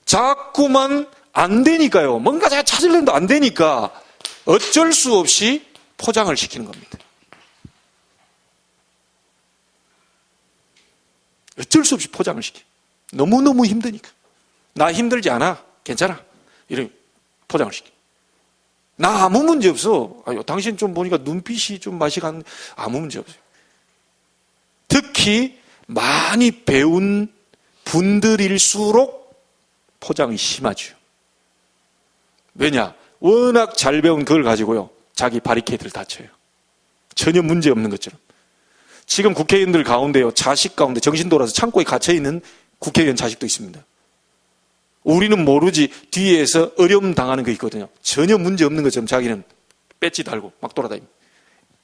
자꾸만 안 되니까요. 뭔가 제가 찾으려는데 안 되니까 어쩔 수 없이 포장을 시키는 겁니다. 어쩔 수 없이 포장을 시켜. 너무너무 힘드니까. 나 힘들지 않아. 괜찮아. 이런 포장을 시켜. 나 아무 문제 없어. 아유, 당신 좀 보니까 눈빛이 좀 맛이 간, 아무 문제 없어요. 특히 많이 배운 분들일수록 포장이 심하죠. 왜냐? 워낙 잘 배운 그걸 가지고요. 자기 바리케이드를 닫혀요. 전혀 문제 없는 것처럼. 지금 국회의원들 가운데요. 자식 가운데 정신 돌아서 창고에 갇혀있는 국회의원 자식도 있습니다. 우리는 모르지 뒤에서 어려움 당하는 거 있거든요. 전혀 문제 없는 것처럼 자기는 배지 달고 막 돌아다닙니다.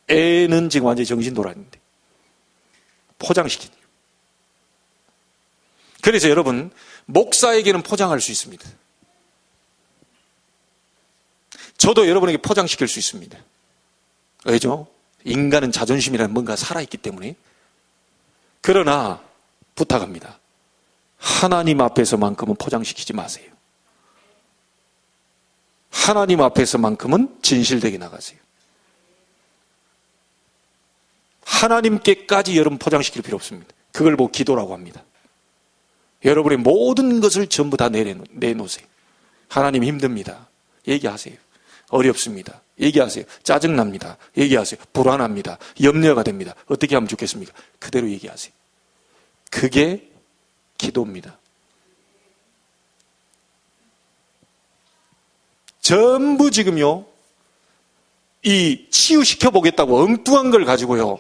애는 지금 완전히 정신 돌아있는데. 포장시키는. 그래서 여러분, 목사에게는 포장할 수 있습니다. 저도 여러분에게 포장시킬 수 있습니다. 왜죠? 인간은 자존심이라는 뭔가 살아있기 때문에. 그러나 부탁합니다. 하나님 앞에서만큼은 포장시키지 마세요. 하나님 앞에서만큼은 진실되게 나가세요. 하나님께까지 여러분 포장시킬 필요 없습니다. 그걸 보고 기도라고 합니다. 여러분의 모든 것을 전부 다 내놓으세요. 하나님 힘듭니다. 얘기하세요. 어렵습니다. 얘기하세요. 짜증납니다. 얘기하세요. 불안합니다. 염려가 됩니다. 어떻게 하면 좋겠습니까? 그대로 얘기하세요. 그게 기도입니다. 전부 지금요, 이 치유시켜 보겠다고 엉뚱한 걸 가지고요,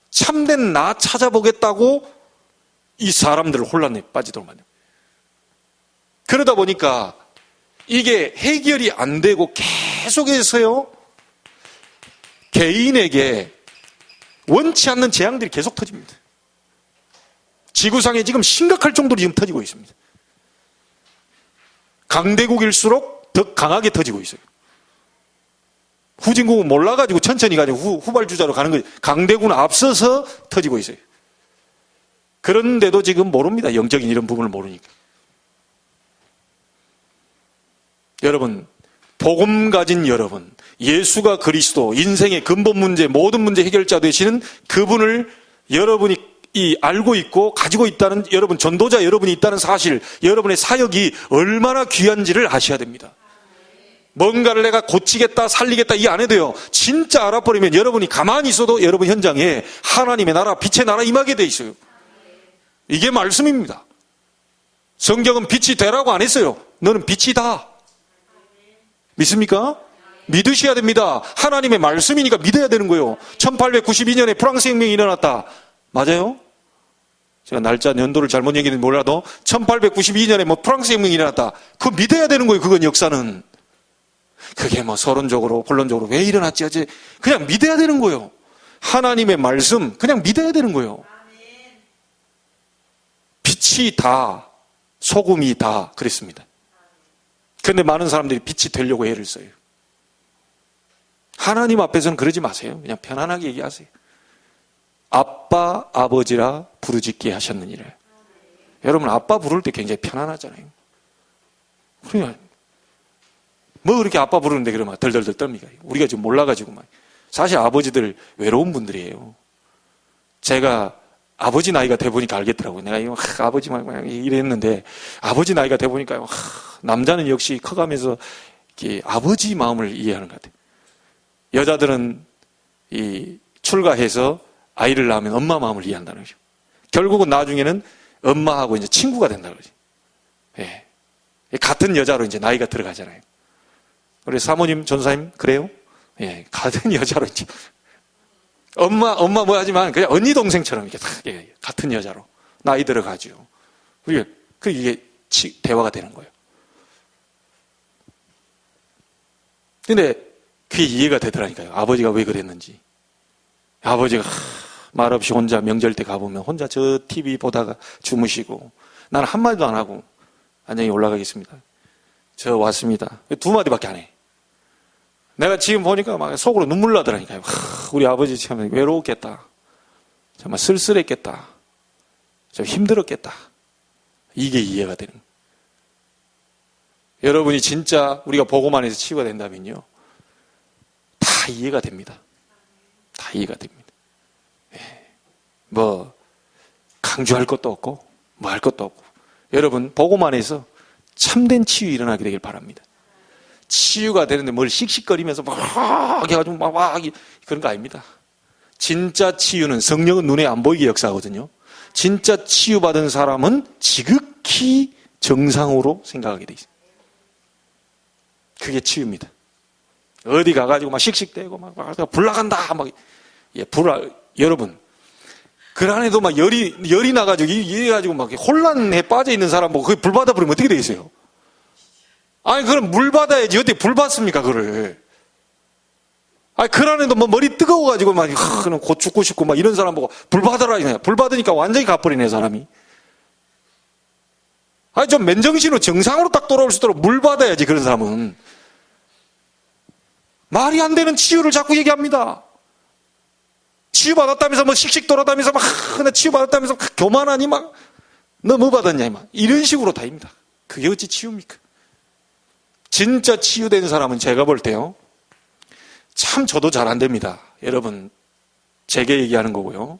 참된 나 찾아보겠다고 이 사람들을 혼란에 빠지도록 만듭니다. 그러다 보니까 이게 해결이 안 되고 계속해서요, 개인에게 원치 않는 재앙들이 계속 터집니다. 지구상에 지금 심각할 정도로 지금 터지고 있습니다. 강대국일수록 더 강하게 터지고 있어요. 후진국은 몰라가지고 천천히 가지고 후발주자로 가는 거예요. 강대국은 앞서서 터지고 있어요. 그런데도 지금 모릅니다. 영적인 이런 부분을 모르니까. 여러분, 복음 가진 여러분, 예수가 그리스도, 인생의 근본 문제, 모든 문제 해결자 되시는 그분을 여러분이 알고 있고 가지고 있다는, 여러분 전도자 여러분이 있다는 사실, 여러분의 사역이 얼마나 귀한지를 아셔야 됩니다. 뭔가를 내가 고치겠다, 살리겠다 이 안 해도요, 진짜 알아버리면 여러분이 가만히 있어도 여러분 현장에 하나님의 나라, 빛의 나라 임하게 돼 있어요. 이게 말씀입니다. 성경은 빛이 되라고 안 했어요. 너는 빛이다. 믿습니까? 믿으셔야 됩니다. 하나님의 말씀이니까 믿어야 되는 거예요. 1892년에 프랑스 혁명이 일어났다. 맞아요? 제가 날짜, 연도를 잘못 얘기했는지 몰라도 1892년에 뭐 프랑스 혁명이 일어났다. 그거 믿어야 되는 거예요. 그건 역사는. 그게 뭐 서론적으로, 본론적으로 왜 일어났지? 어제 그냥 믿어야 되는 거예요. 하나님의 말씀 그냥 믿어야 되는 거예요. 빛이 다, 소금이 다 그랬습니다. 그런데 많은 사람들이 빛이 되려고 애를 써요. 하나님 앞에서는 그러지 마세요. 그냥 편안하게 얘기하세요. 아빠, 아버지라 부르짖게 하셨느니라. 여러분, 아빠 부를 때 굉장히 편안하잖아요. 그러니까 뭐 그렇게 아빠 부르는데 그러면 덜덜덜 떱니까? 우리가 지금 몰라가지고 막. 사실 아버지들 외로운 분들이에요. 제가 아버지 나이가 돼 보니까 알겠더라고요. 내가 이거 아버지 막 이랬는데 아버지 나이가 돼 보니까 남자는 역시 커가면서 이렇게 아버지 마음을 이해하는 것 같아요. 여자들은 이 출가해서 아이를 낳으면 엄마 마음을 이해한다는 거죠. 결국은 나중에는 엄마하고 이제 친구가 된다는 거죠. 예. 같은 여자로 이제 나이가 들어가잖아요. 우리 사모님, 전사님, 그래요? 예. 같은 여자로 이제. 엄마 뭐 하지만 그냥 언니 동생처럼 이렇게 딱, 예, 같은 여자로 나이 들어가죠. 이게 대화가 되는 거예요. 근데 그게 이해가 되더라니까요. 아버지가 왜 그랬는지. 아버지가 말없이 혼자 명절 때 가보면 혼자 저 TV 보다가 주무시고 나는 한마디도 안 하고 안녕히 올라가겠습니다. 저 왔습니다. 2마디밖에 안 해. 내가 지금 보니까 막 속으로 눈물 나더라니까요. 우리 아버지 참 외로웠겠다. 정말 쓸쓸했겠다. 좀 힘들었겠다. 이게 이해가 되는 거예요. 여러분이 진짜 우리가 복음 안에서 치유가 된다면요, 다 이해가 됩니다. 다 이해가 됩니다. 뭐 강조할 것도 없고 뭐 할 것도 없고, 여러분 복음 안에서 참된 치유 일어나게 되길 바랍니다. 치유가 되는데 뭘 씩씩거리면서 막 해가지고 막 그런 거 아닙니다. 진짜 치유는 성령은 눈에 안 보이게 역사하거든요. 진짜 치유받은 사람은 지극히 정상으로 생각하게 돼 있어요. 그게 치유입니다. 어디 가가지고 막 씩씩대고 막 불 나간다 막, 여러분 그 안에도 막 열이 나가지고 이래가지고 막 혼란에 빠져 있는 사람 보고 그게 불 받아버리면 어떻게 되겠어요? 아니 그럼 물 받아야지 어떻게 불 받습니까 그를? 아니 그 안에도 뭐 머리 뜨거워가지고 막 그냥 곧 죽고 싶고 막 이런 사람 보고 불 받아라 이거야. 불 받으니까 완전히 가버리네 사람이. 아니 좀 맨정신으로 정상으로 딱 돌아올 수 있도록 물 받아야지. 그런 사람은 말이 안 되는 치유를 자꾸 얘기합니다. 치유받았다면서 뭐 씩씩 돌아다니면서 막 나 치유받았다면서 교만하니 막 너 뭐 받았냐 막 이런 식으로 다닙니다. 그게 어찌 치유입니까? 진짜 치유된 사람은 제가 볼 때요, 참 저도 잘 안 됩니다. 여러분 제게 얘기하는 거고요.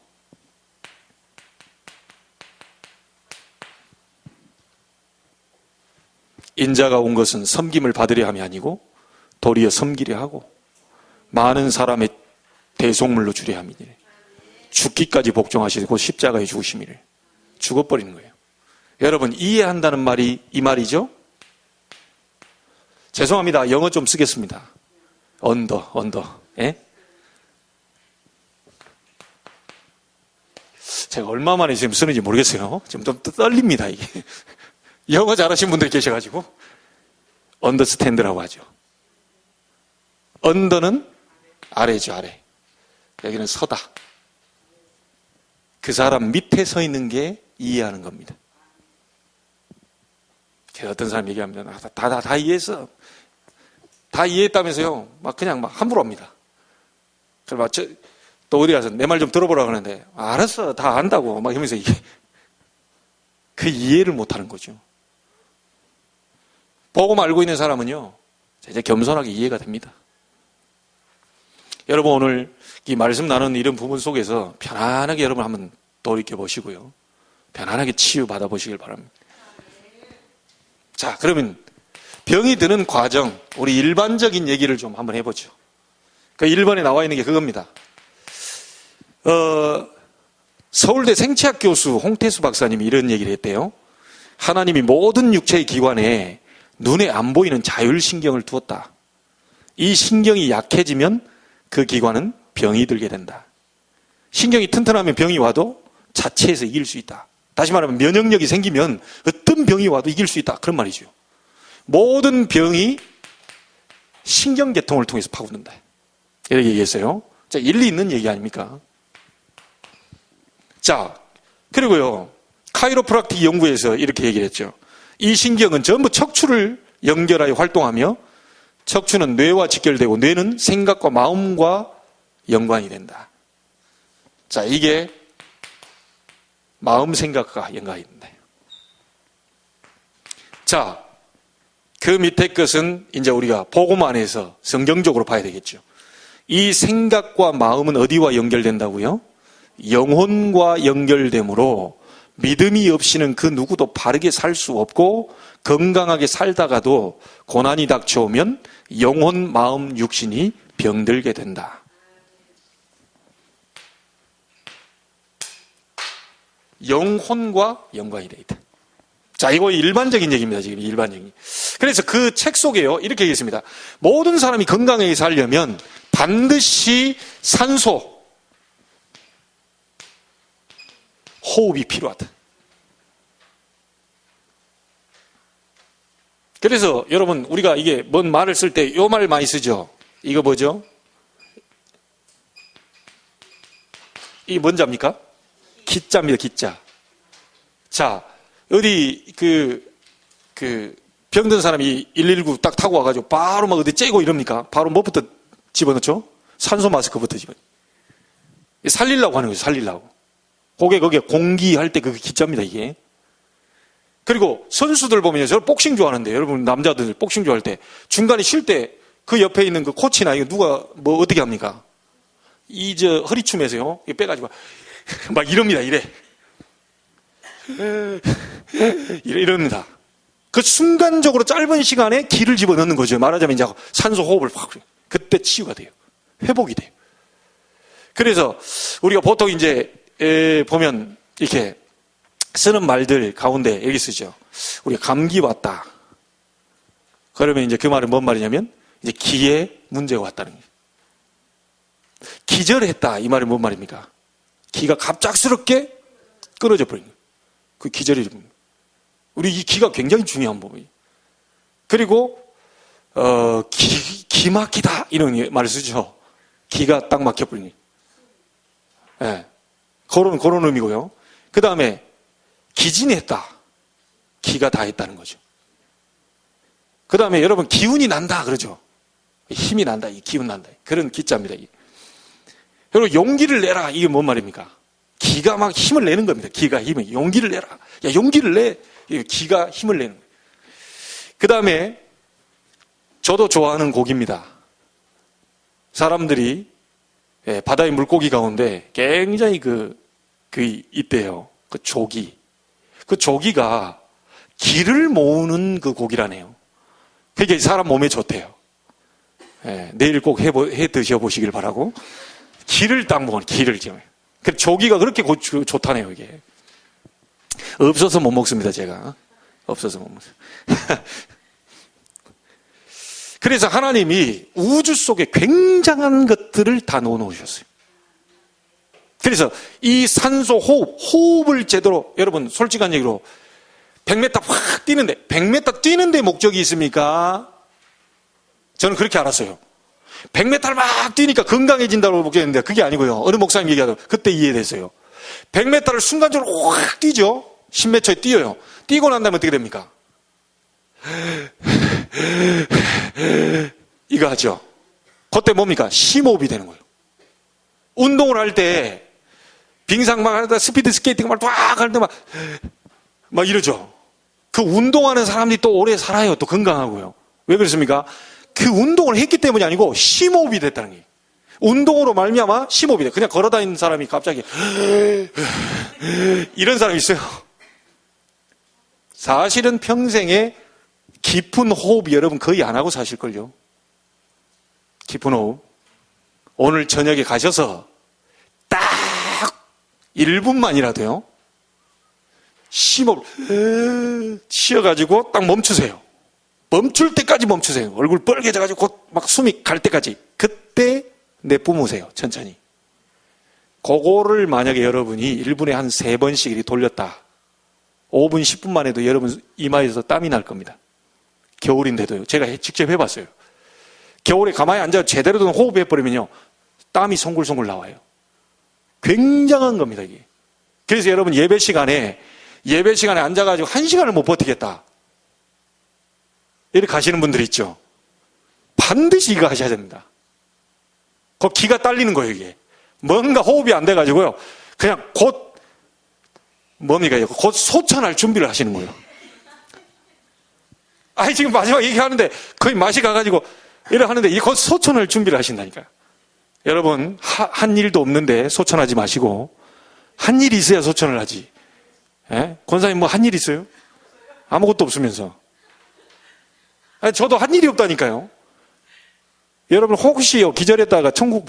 인자가 온 것은 섬김을 받으려 함이 아니고 도리어 섬기려 하고 많은 사람의 대속물로 주려 함이니라. 죽기까지 복종하시고 십자가에 죽으심이래. 죽어버리는 거예요. 여러분 이해한다는 말이 이 말이죠? 죄송합니다. 영어 좀 쓰겠습니다. 언더. 예? 제가 얼마 만에 지금 쓰는지 모르겠어요. 지금 좀 떨립니다, 이게. 영어 잘하시는 분들이 계셔가지고. 언더스탠드라고 하죠. 언더는 아래죠, 아래. 여기는 서다. 그 사람 밑에 서 있는 게 이해하는 겁니다. 어떤 사람 얘기하면 다 이해했어. 다 이해했다면서요. 막 그냥 막 함부로 합니다. 그래서 또 어디 가서 내 말 좀 들어보라고 하는데 알았어 다 안다고 막 이러면서 그 이해를 못하는 거죠. 복음 알고 있는 사람은요 이제 겸손하게 이해가 됩니다. 여러분 오늘 이 말씀 나누는 이런 부분 속에서 편안하게 여러분 한번 돌이켜 보시고요, 편안하게 치유 받아 보시길 바랍니다. 자, 그러면 병이 드는 과정, 우리 일반적인 얘기를 좀 한번 해보죠. 그 1번에 나와 있는 게 그겁니다. 서울대 생체학 교수 홍태수 박사님이 이런 얘기를 했대요. 하나님이 모든 육체의 기관에 눈에 안 보이는 자율신경을 두었다. 이 신경이 약해지면 그 기관은 병이 들게 된다. 신경이 튼튼하면 병이 와도 자체에서 이길 수 있다. 다시 말하면 면역력이 생기면 어떤 병이 와도 이길 수 있다. 그런 말이죠. 모든 병이 신경계통을 통해서 파고든다. 이렇게 얘기했어요. 자, 일리 있는 얘기 아닙니까? 자, 그리고요, 카이로프락틱 연구에서 이렇게 얘기를 했죠. 이 신경은 전부 척추를 연결하여 활동하며 척추는 뇌와 직결되고 뇌는 생각과 마음과 연관이 된다. 자, 이게 마음 생각과 연관이 있는데. 자, 그 밑에 것은 이제 우리가 복음 안에서 성경적으로 봐야 되겠죠. 이 생각과 마음은 어디와 연결된다고요? 영혼과 연결되므로 믿음이 없이는 그 누구도 바르게 살 수 없고 건강하게 살다가도 고난이 닥쳐오면 영혼, 마음, 육신이 병들게 된다. 영혼과 연관이 되어 있다. 자, 이거 일반적인 얘기입니다. 지금 일반적인. 그래서 그 책 속에요 이렇게 얘기했습니다. 모든 사람이 건강하게 살려면 반드시 산소, 호흡이 필요하다. 그래서 여러분 우리가 이게 뭔 말을 쓸 때 요 말 많이 쓰죠. 이거 뭐죠? 이 뭔 자입니까? 기자입니다. 기자. 자, 어디 병든 사람이 119 딱 타고 와가지고 바로 막 어디 째고 이럽니까? 바로 뭐부터 집어넣죠? 산소 마스크부터 집어넣죠. 살리려고 하는 거죠. 살리려고. 거기에 공기할 때 그게 기자입니다. 이게. 그리고 선수들 보면요, 저 복싱 좋아하는데 여러분 남자들 복싱 좋아할 때 중간에 쉴 때 그 옆에 있는 그 코치나 이거 누가 뭐 어떻게 합니까? 허리춤에서요. 이거 빼가지고 막 이럽니다. 이럽니다. 그 순간적으로 짧은 시간에 기를 집어넣는 거죠. 말하자면 이제 산소 호흡을 확. 그때 치유가 돼요. 회복이 돼요. 그래서 우리가 보통 이제 보면 이렇게 쓰는 말들 가운데 여기 쓰죠. 우리가 감기 왔다. 그러면 이제 그 말은 뭔 말이냐면 이제 기에 문제가 왔다는 거예요. 기절했다. 이 말은 뭔 말입니까? 기가 갑작스럽게 끊어져 버린 거예요. 그 기절이 우리 이 기가 굉장히 중요한 부분이에요. 그리고 기 막히다 이런 말을 쓰죠. 기가 딱 막혀버린 거예요. 네. 그런 의미고요. 그 다음에 기진했다. 기가 다 했다는 거죠. 그 다음에 여러분 기운이 난다 그러죠. 힘이 난다. 이 기운 난다. 그런 기자입니다. 여러분 용기를 내라. 이게 뭔 말입니까? 기가 막 힘을 내는 겁니다. 기가 힘을. 용기를 내라. 야 용기를 내. 기가 힘을 내는 거예요. 그 다음에 저도 좋아하는 곡입니다. 사람들이 바다의 물고기 가운데 굉장히 있대요. 그 조기. 그 조기가 기를 모으는 그 곡이라네요. 그게 사람 몸에 좋대요. 내일 꼭 해 드셔보시길 바라고. 기를 딱 먹어요. 기를. 그 조기가 그렇게 좋다네요, 이게. 없어서 못 먹습니다, 제가. 없어서 못 먹습니다. 그래서 하나님이 우주 속에 굉장한 것들을 다 넣어놓으셨어요. 그래서 이 산소 호흡을 제대로, 여러분, 솔직한 얘기로 100m 확 뛰는데, 100m 뛰는데 목적이 있습니까? 저는 그렇게 알았어요. 100m를 막 뛰니까 건강해진다고 목적했는데, 그게 아니고요. 어느 목사님 얘기하더라고요. 그때 이해됐어요. 100m를 순간적으로 확 뛰죠? 10몇 초에 뛰어요. 뛰고 난 다음에 어떻게 됩니까? 이거 하죠. 그때 뭡니까? 심호흡이 되는 거예요. 운동을 할 때, 빙상 막 하다, 스피드 스케이팅 막 쫙 할 때 막 이러죠. 그 운동하는 사람들이 또 오래 살아요. 또 건강하고요. 왜 그렇습니까? 그 운동을 했기 때문이 아니고 심호흡이 됐다는 거예요. 운동으로 말미암아 심호흡이 돼. 그냥 걸어다니는 사람이 갑자기 이런 사람이 있어요. 사실은 평생에 깊은 호흡 여러분 거의 안 하고 사실걸요. 깊은 호흡. 오늘 저녁에 가셔서 딱 1분만이라도요. 심호흡 쉬어가지고 딱 멈추세요. 멈출 때까지 멈추세요. 얼굴 빨개져가지고 곧 막 숨이 갈 때까지. 그때 내뿜으세요. 천천히. 그거를 만약에 여러분이 1분에 한 3번씩 이렇게 돌렸다. 5분, 10분만 해도 여러분 이마에서 땀이 날 겁니다. 겨울인데도요. 제가 직접 해봤어요. 겨울에 가만히 앉아 제대로 된 호흡해버리면요. 땀이 송글송글 나와요. 굉장한 겁니다, 이게. 그래서 여러분 예배 시간에 앉아가지고 1시간을 못 버티겠다. 이렇게 가시는 분들이 있죠. 반드시 이거 하셔야 됩니다. 그 기가 딸리는 거예요, 이게. 뭔가 호흡이 안 돼가지고요. 그냥 곧 소천할 준비를 하시는 거예요. 아니, 지금 마지막 얘기하는데 거의 맛이 가가지고 이래 하는데 곧 소천할 준비를 하신다니까요. 여러분, 한 일도 없는데 소천하지 마시고, 한 일이 있어야 소천을 하지. 예? 권사님 뭐 한 일 있어요? 아무것도 없으면서. 아니, 저도 한 일이 없다니까요. 여러분 혹시 기절했다가 천국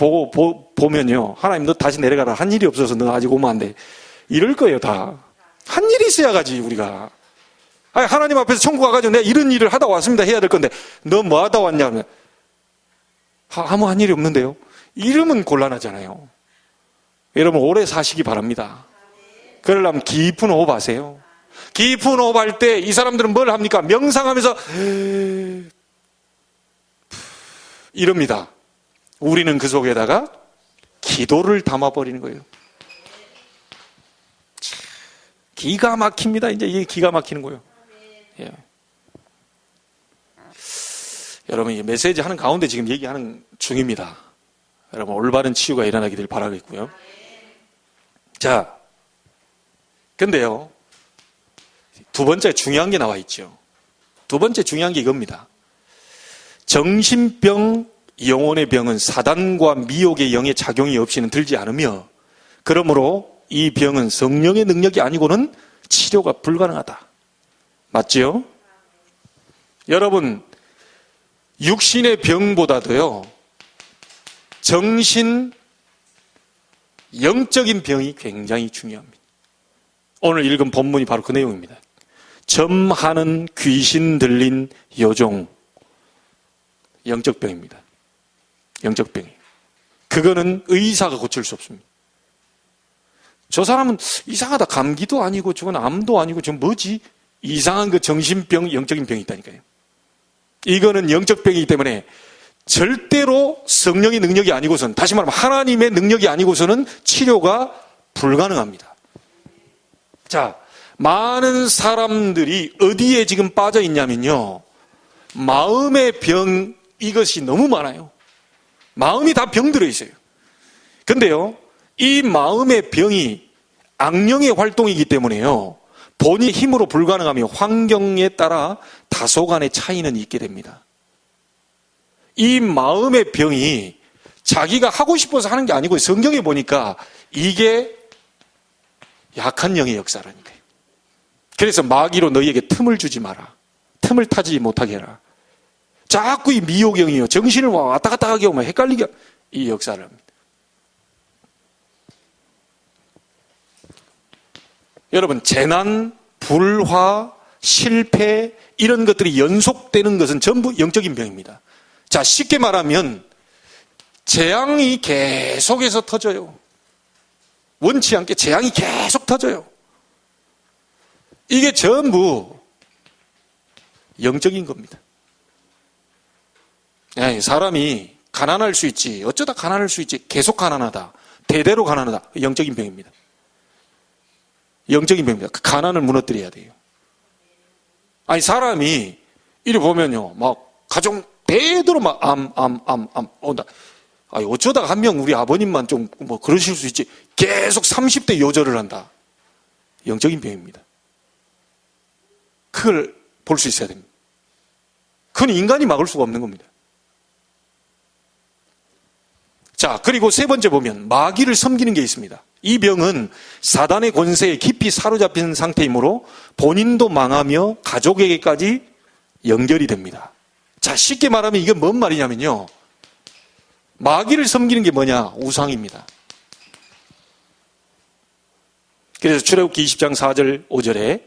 보면요. 하나님 너 다시 내려가라. 한 일이 없어서 너 아직 오면 안 돼. 이럴 거예요, 다. 한 일이 있어야 가지, 우리가. 아니, 하나님 앞에서 천국 가가지고 내가 이런 일을 하다 왔습니다. 해야 될 건데, 너 뭐 하다 왔냐? 아무 한 일이 없는데요. 이러면 곤란하잖아요. 여러분 오래 사시기 바랍니다. 그러려면 깊은 호흡 하세요. 깊은 호흡 할 때 이 사람들은 뭘 합니까? 명상하면서 이럽니다. 우리는 그 속에다가 기도를 담아버리는 거예요. 기가 막힙니다. 이제 이게 기가 막히는 거예요. 예. 여러분 이 메시지 하는 가운데 지금 얘기하는 중입니다. 여러분 올바른 치유가 일어나기를 바라겠고요. 자, 근데요. 두 번째 중요한 게 나와 있죠. 두 번째 중요한 게 이겁니다. 정신병, 영혼의 병은 사단과 미혹의 영의 작용이 없이는 들지 않으며, 그러므로 이 병은 성령의 능력이 아니고는 치료가 불가능하다. 맞지요? 여러분, 육신의 병보다도요, 정신, 영적인 병이 굉장히 중요합니다. 오늘 읽은 본문이 바로 그 내용입니다. 점하는 귀신 들린 여종, 영적 병입니다. 영적 병이. 그거는 의사가 고칠 수 없습니다. 저 사람은 이상하다. 감기도 아니고 저건 암도 아니고 저건 뭐지? 이상한 그 정신병, 영적인 병이 있다니까요. 이거는 영적 병이기 때문에 절대로 성령의 능력이 아니고서는, 다시 말하면 하나님의 능력이 아니고서는 치료가 불가능합니다. 자, 많은 사람들이 어디에 지금 빠져 있냐면요, 마음의 병, 이것이 너무 많아요. 마음이 다 병들어 있어요. 근데요, 이 마음의 병이 악령의 활동이기 때문에요, 본인의 힘으로 불가능하며 환경에 따라 다소간의 차이는 있게 됩니다. 이 마음의 병이 자기가 하고 싶어서 하는 게 아니고, 성경에 보니까 이게 약한 영의 역사라니까요. 그래서 마귀로 너희에게 틈을 주지 마라. 틈을 타지 못하게 해라. 자꾸 이 미혹영이요, 정신을 왔다 갔다 하게 오면 헷갈리게 이 역사를 합니다. 여러분, 재난, 불화, 실패, 이런 것들이 연속되는 것은 전부 영적인 병입니다. 자, 쉽게 말하면 재앙이 계속해서 터져요. 원치 않게 재앙이 계속 터져요. 이게 전부 영적인 겁니다. 사람이 가난할 수 있지, 어쩌다 가난할 수 있지, 계속 가난하다, 대대로 가난하다, 영적인 병입니다. 영적인 병입니다. 그 가난을 무너뜨려야 돼요. 아니, 사람이 이리 보면요, 막 가정 대대로 막 암 온다. 아니, 어쩌다가 한 명 우리 아버님만 좀 뭐 그러실 수 있지, 계속 30대 요절을 한다. 영적인 병입니다. 그걸 볼 수 있어야 됩니다. 그건 인간이 막을 수가 없는 겁니다. 자, 그리고 세 번째 보면 마귀를 섬기는 게 있습니다. 이 병은 사단의 권세에 깊이 사로잡힌 상태이므로 본인도 망하며 가족에게까지 연결이 됩니다. 자, 쉽게 말하면 이게 뭔 말이냐면요, 마귀를 섬기는 게 뭐냐? 우상입니다. 그래서 출애굽기 20장 4절 5절에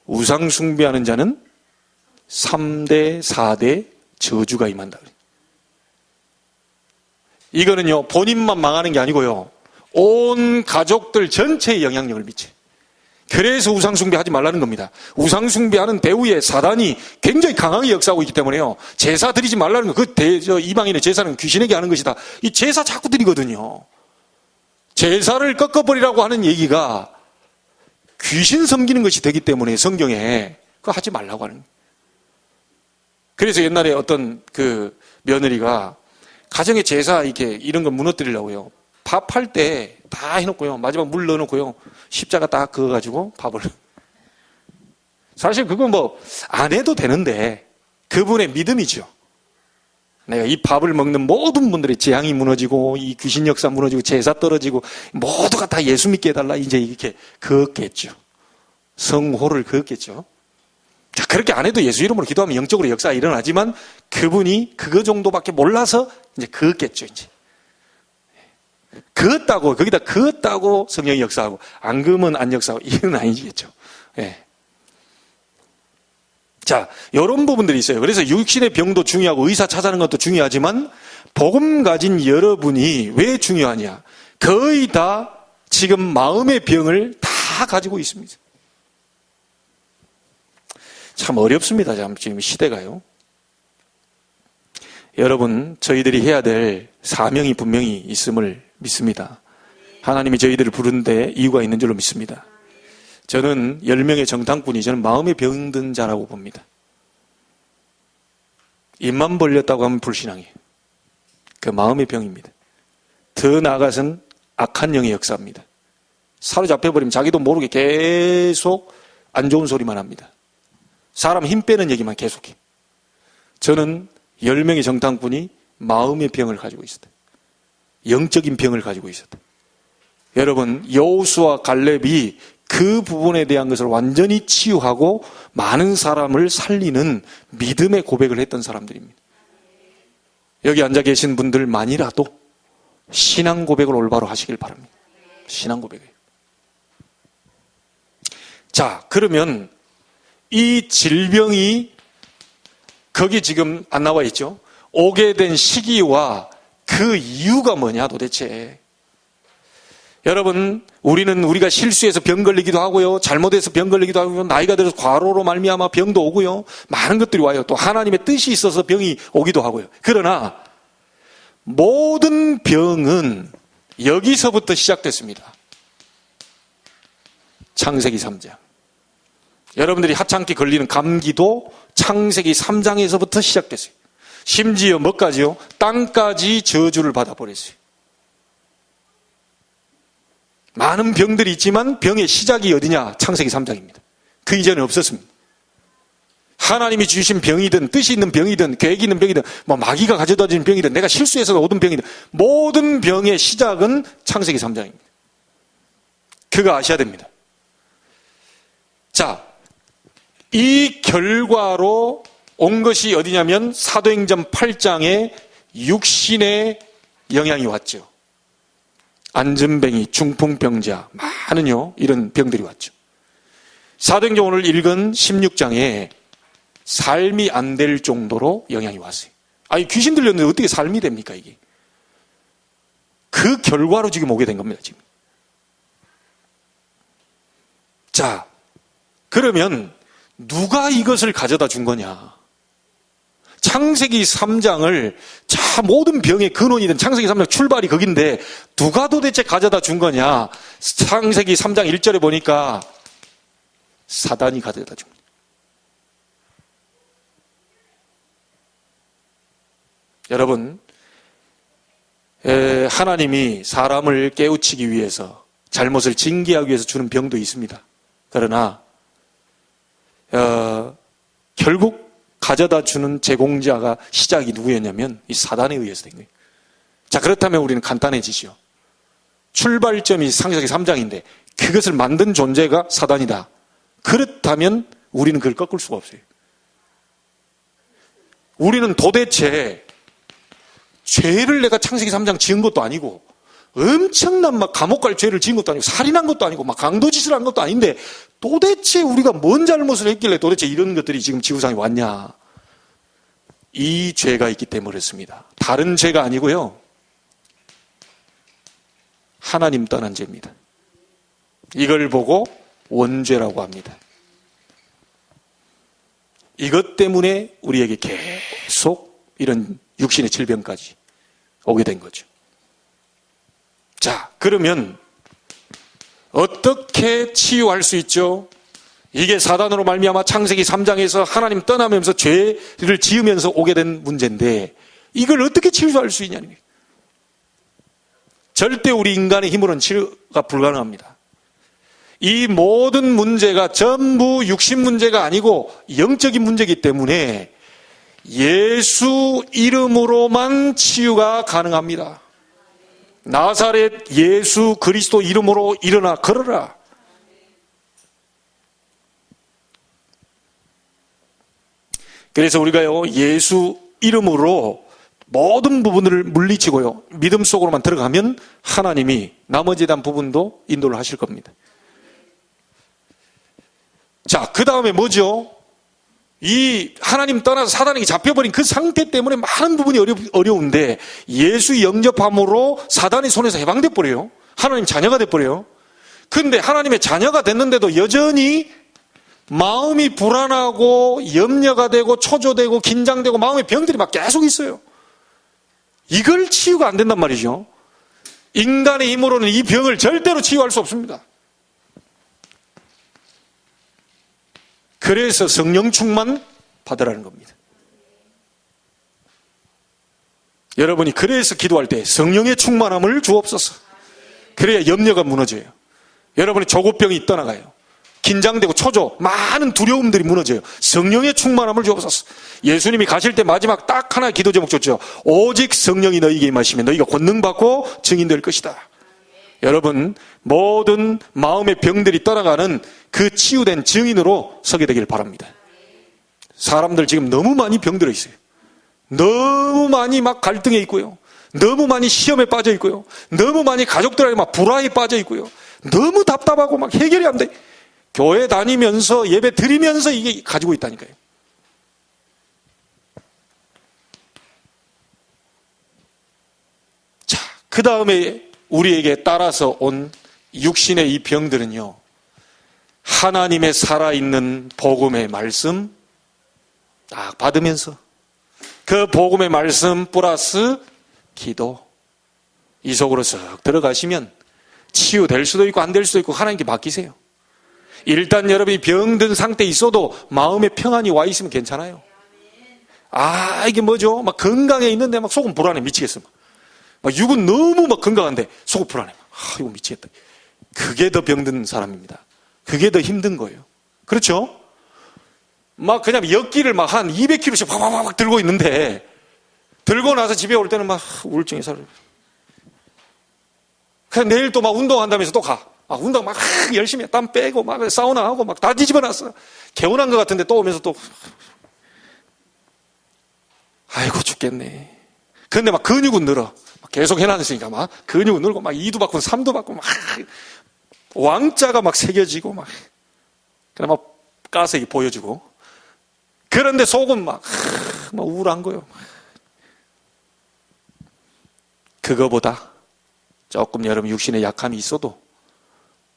우상 숭배하는 자는 3대 4대 저주가 임한다. 이거는요, 본인만 망하는 게 아니고요, 온 가족들 전체에 영향력을 미쳐요. 그래서 우상숭배하지 말라는 겁니다. 우상숭배하는 배후에 사단이 굉장히 강하게 역사하고 있기 때문에요, 제사 드리지 말라는 거. 이방인의 제사는 귀신에게 하는 것이다. 이 제사 자꾸 드리거든요. 제사를 꺾어버리라고 하는 얘기가 귀신 섬기는 것이 되기 때문에 성경에 그거 하지 말라고 하는 거예요. 그래서 옛날에 어떤 그 며느리가 가정의 제사 이런 거 무너뜨리려고요, 밥 할 때 다 해놓고요, 마지막 물 넣어놓고요, 십자가 딱 그어가지고 밥을. 사실 그거 뭐 안 해도 되는데 그분의 믿음이죠. 내가 이 밥을 먹는 모든 분들의 재앙이 무너지고 이 귀신 역사 무너지고 제사 떨어지고 모두가 다 예수 믿게 해달라, 이제 이렇게 그었겠죠. 성호를 그었겠죠. 자, 그렇게 안 해도 예수 이름으로 기도하면 영적으로 역사가 일어나지만 그분이 그거 정도밖에 몰라서 이제 그었겠죠. 이제 그었다고, 거기다 그었다고 성령이 역사하고 안 그으면 안 역사하고 이건 아니겠죠. 예. 자, 이런 부분들이 있어요. 그래서 육신의 병도 중요하고 의사 찾아는 것도 중요하지만 복음 가진 여러분이 왜 중요하냐? 거의 다 지금 마음의 병을 다 가지고 있습니다. 참 어렵습니다. 지금 시대가요. 여러분, 저희들이 해야 될 사명이 분명히 있음을 믿습니다. 하나님이 저희들을 부르는데 이유가 있는 줄로 믿습니다. 저는 10명의 정탐꾼이 저는 마음에 병든 자라고 봅니다. 입만 벌렸다고 하면 불신앙이에요. 그 마음의 병입니다. 더 나아가서는 악한 영의 역사입니다. 사로잡혀버리면 자기도 모르게 계속 안 좋은 소리만 합니다. 사람 힘 빼는 얘기만 계속해. 저는 10명의 정탐꾼이 마음의 병을 가지고 있었다. 영적인 병을 가지고 있었다. 여러분, 여호수아 갈렙이 그 부분에 대한 것을 완전히 치유하고 많은 사람을 살리는 믿음의 고백을 했던 사람들입니다. 여기 앉아 계신 분들만이라도 신앙 고백을 올바로 하시길 바랍니다. 신앙 고백이에요. 자, 그러면 이 질병이 거기 지금 안 나와 있죠? 오게 된 시기와 그 이유가 뭐냐 도대체. 여러분, 우리가 실수해서 병 걸리기도 하고요, 잘못해서 병 걸리기도 하고요, 나이가 들어서 과로로 말미암아 병도 오고요, 많은 것들이 와요. 또 하나님의 뜻이 있어서 병이 오기도 하고요. 그러나 모든 병은 여기서부터 시작됐습니다. 창세기 3장. 여러분들이 하찮게 걸리는 감기도 창세기 3장에서부터 시작됐어요. 심지어 뭐까지요? 땅까지 저주를 받아버렸어요. 많은 병들이 있지만 병의 시작이 어디냐? 창세기 3장입니다. 그 이전에 없었습니다. 하나님이 주신 병이든 뜻이 있는 병이든 계획이 있는 병이든 마귀가 가져다 준 병이든 내가 실수해서 얻은 병이든 모든 병의 시작은 창세기 3장입니다. 그거 아셔야 됩니다. 자, 이 결과로 온 것이 어디냐면 사도행전 8장에 육신의 영향이 왔죠. 안전뱅이, 중풍병자, 많은요 이런 병들이 왔죠. 사도행전 오늘 읽은 16장에 삶이 안 될 정도로 영향이 왔어요. 아니, 귀신 들렸는데 어떻게 삶이 됩니까 이게? 그 결과로 지금 오게 된 겁니다 지금. 자, 그러면 누가 이것을 가져다 준 거냐? 창세기 3장을 모든 병의 근원이든 창세기 3장 출발이 거긴데 누가 도대체 가져다 준 거냐? 창세기 3장 1절에 보니까 사단이 가져다 준 거예요. 여러분, 하나님이 사람을 깨우치기 위해서, 잘못을 징계하기 위해서 주는 병도 있습니다. 그러나 결국 가져다 주는 제공자가 시작이 누구였냐면 이 사단에 의해서 된 거예요. 자, 그렇다면 우리는 간단해지죠. 출발점이 창세기 3장인데 그것을 만든 존재가 사단이다. 그렇다면 우리는 그걸 꺾을 수가 없어요. 우리는 도대체 죄를 내가 창세기 3장 지은 것도 아니고 엄청난 감옥 갈 죄를 지은 것도 아니고 살인한 것도 아니고 강도짓을 한 것도 아닌데 도대체 우리가 뭔 잘못을 했길래 도대체 이런 것들이 지금 지구상에 왔냐? 이 죄가 있기 때문에 그렇습니다. 다른 죄가 아니고요, 하나님 떠난 죄입니다. 이걸 보고 원죄라고 합니다. 이것 때문에 우리에게 계속 이런 육신의 질병까지 오게 된 거죠. 자, 그러면 어떻게 치유할 수 있죠? 이게 사단으로 말미암아 창세기 3장에서 하나님 떠나면서 죄를 지으면서 오게 된 문제인데 이걸 어떻게 치유할 수 있냐는 거예요. 절대 우리 인간의 힘으로는 치유가 불가능합니다. 이 모든 문제가 전부 육신 문제가 아니고 영적인 문제이기 때문에 예수 이름으로만 치유가 가능합니다. 나사렛 예수 그리스도 이름으로 일어나 걸어라. 그래서 우리가요, 예수 이름으로 모든 부분을 물리치고요, 믿음 속으로만 들어가면 하나님이 나머지에 대한 부분도 인도를 하실 겁니다. 자, 그 다음에 뭐죠? 이 하나님 떠나서 사단에게 잡혀버린 그 상태 때문에 많은 부분이 어려운데 예수 영접함으로 사단의 손에서 해방돼 버려요. 하나님 자녀가 돼 버려요. 그런데 하나님의 자녀가 됐는데도 여전히 마음이 불안하고 염려가 되고 초조되고 긴장되고 마음의 병들이 막 계속 있어요. 이걸 치유가 안 된단 말이죠. 인간의 힘으로는 이 병을 절대로 치유할 수 없습니다. 그래서 성령 충만 받으라는 겁니다. 여러분이 그래서 기도할 때 성령의 충만함을 주옵소서. 그래야 염려가 무너져요. 여러분의 조급병이 떠나가요. 긴장되고 초조, 많은 두려움들이 무너져요. 성령의 충만함을 주옵소서. 예수님이 가실 때 마지막 딱 하나 기도 제목 줬죠. 오직 성령이 너희에게 임하시면 너희가 권능받고 증인될 것이다. 여러분, 모든 마음의 병들이 떠나가는 그 치유된 증인으로 서게 되길 바랍니다. 사람들 지금 너무 많이 병들어 있어요. 너무 많이 막 갈등에 있고요. 너무 많이 시험에 빠져 있고요. 너무 많이 가족들에게 막 불화에 빠져 있고요. 너무 답답하고 막 해결이 안 돼. 교회 다니면서 예배 드리면서 이게 가지고 있다니까요. 자, 그 다음에 우리에게 따라서 온 육신의 이 병들은요, 하나님의 살아있는 복음의 말씀 딱 받으면서 그 복음의 말씀 플러스 기도, 이 속으로 쓱 들어가시면 치유될 수도 있고 안 될 수도 있고 하나님께 맡기세요. 일단 여러분이 병든 상태에 있어도 마음의 평안이 와 있으면 괜찮아요. 아, 이게 뭐죠? 막 건강해 있는데 막 속은 불안해 미치겠어. 막 육은 너무 막 건강한데 속은 불안해. 아, 이거 미치겠다. 그게 더 병든 사람입니다. 그게 더 힘든 거예요. 그렇죠? 막 그냥 엿기를 막 한 200kg씩 막 들고 있는데 들고 나서 집에 올 때는 막 우울증에 살아요. 그냥 내일 또 막 운동한다면서 또 가. 막 운동 막 열심히 해. 땀 빼고 막 사우나 하고 막 다 뒤집어 놨어. 개운한 것 같은데 또 오면서 또 아이고 죽겠네. 근데 막 근육은 늘어. 계속 해놨으니까 막 근육은 늘고 막 2도 받고 3도 받고 막 왕자가 막 새겨지고 막 그냥 막 가색이 보여주고 그런데 속은 막 우울한 거예요. 그거보다 조금 여러분 육신에 약함이 있어도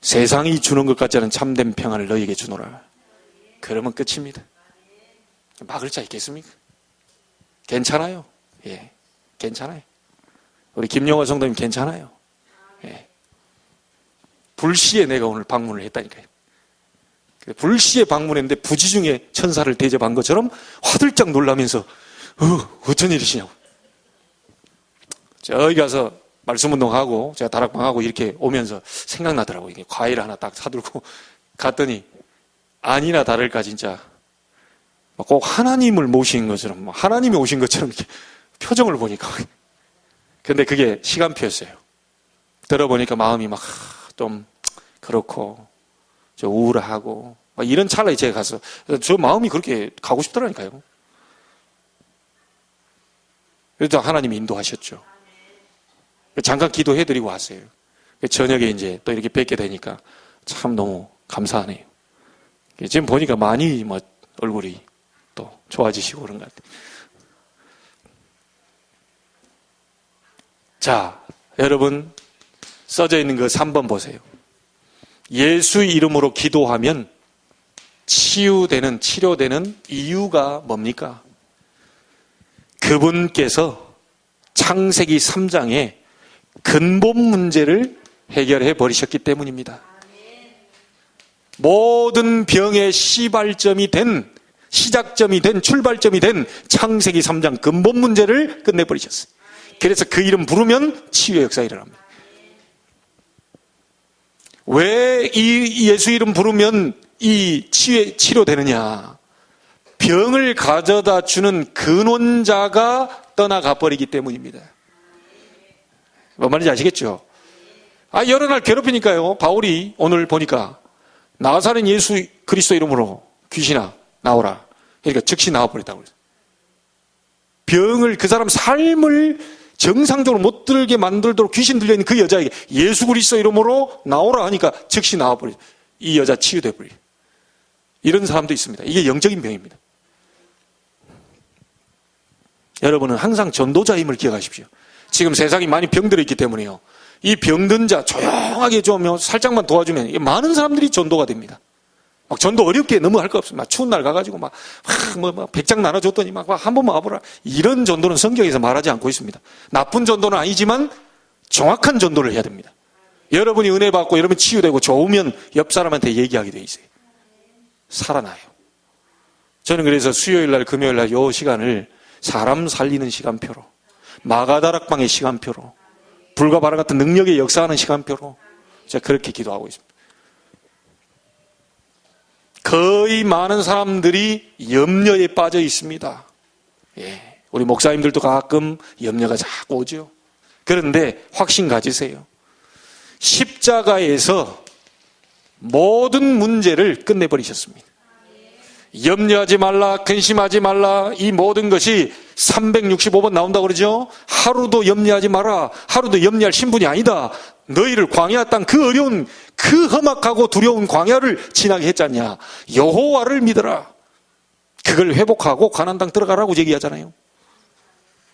세상이 주는 것 같지 않은 참된 평안을 너희에게 주노라. 그러면 끝입니다. 막을 자 있겠습니까? 괜찮아요. 예, 괜찮아요. 우리 김영호 성도님 괜찮아요. 예. 불시에 내가 오늘 방문을 했다니까요. 불시에 방문했는데 부지중에 천사를 대접한 것처럼 화들짝 놀라면서 어쩐 일이시냐고. 저기 가서 말씀운동하고 제가 다락방하고 이렇게 오면서 생각나더라고요. 이게 과일 하나 딱 사들고 갔더니 아니나 다를까 진짜 꼭 하나님을 모신 것처럼 하나님이 오신 것처럼 이렇게 표정을 보니까 근데 그게 시간표였어요. 들어보니까 마음이 막 좀 그렇고 좀 우울하고 막 이런 찰나에 제가 가서 저 마음이 그렇게 가고 싶더라니까요. 그래서 하나님이 인도하셨죠. 잠깐 기도해드리고 왔어요. 저녁에 이제 또 이렇게 뵙게 되니까 참 너무 감사하네요. 지금 보니까 많이 뭐 얼굴이 또 좋아지시고 그런 것 같아요. 자, 여러분 써져 있는 그 3번 보세요. 예수 이름으로 기도하면 치유되는, 치료되는 이유가 뭡니까? 그분께서 창세기 3장에 근본 문제를 해결해 버리셨기 때문입니다. 모든 병의 시발점이 된, 시작점이 된, 출발점이 된 창세기 3장 근본 문제를 끝내버리셨어요. 그래서 그 이름 부르면 치유의 역사가 일어납니다. 왜 이 예수 이름 부르면 이 치료되느냐? 병을 가져다 주는 근원자가 떠나가 버리기 때문입니다. 뭔 말인지 아시겠죠? 여러 날 괴롭히니까요. 바울이 오늘 보니까 나사렛 예수 그리스도 이름으로 귀신아 나오라. 그러니까 즉시 나와버렸다고 그랬어요. 병을 그 사람 삶을 정상적으로 못 들게 만들도록 귀신 들려있는 그 여자에게 예수 그리스도 이름으로 나오라 하니까 즉시 나와버려요. 이 여자 치유돼버려요. 이런 사람도 있습니다. 이게 영적인 병입니다. 여러분은 항상 전도자임을 기억하십시오. 지금 세상이 많이 병들어 있기 때문에요. 이 병든 자 조용하게 좀 살짝만 도와주면 많은 사람들이 전도가 됩니다. 막 전도 어렵게 너무 할 거 없습니다. 추운 날 가가지고 막 100장 나눠줬더니 막 한 번만 와보라. 이런 전도는 성경에서 말하지 않고 있습니다. 나쁜 전도는 아니지만 정확한 전도를 해야 됩니다. 여러분이 은혜 받고 여러분 치유되고 좋으면 옆 사람한테 얘기하게 돼 있어요. 살아나요. 저는 그래서 수요일 날 금요일 날 이 시간을 사람 살리는 시간표로, 마가다락방의 시간표로, 불과 바람 같은 능력의 역사하는 시간표로 제가 그렇게 기도하고 있습니다. 거의 많은 사람들이 염려에 빠져 있습니다. 우리 목사님들도 가끔 염려가 자꾸 오죠. 그런데 확신 가지세요. 십자가에서 모든 문제를 끝내버리셨습니다. 염려하지 말라, 근심하지 말라, 이 모든 것이 365번 나온다고 그러죠. 하루도 염려하지 마라, 하루도 염려할 신분이 아니다. 너희를 광야 땅 그 어려운 그 험악하고 두려운 광야를 지나게 했잖냐. 여호와를 믿어라. 그걸 회복하고 가나안 땅 들어가라고 얘기하잖아요.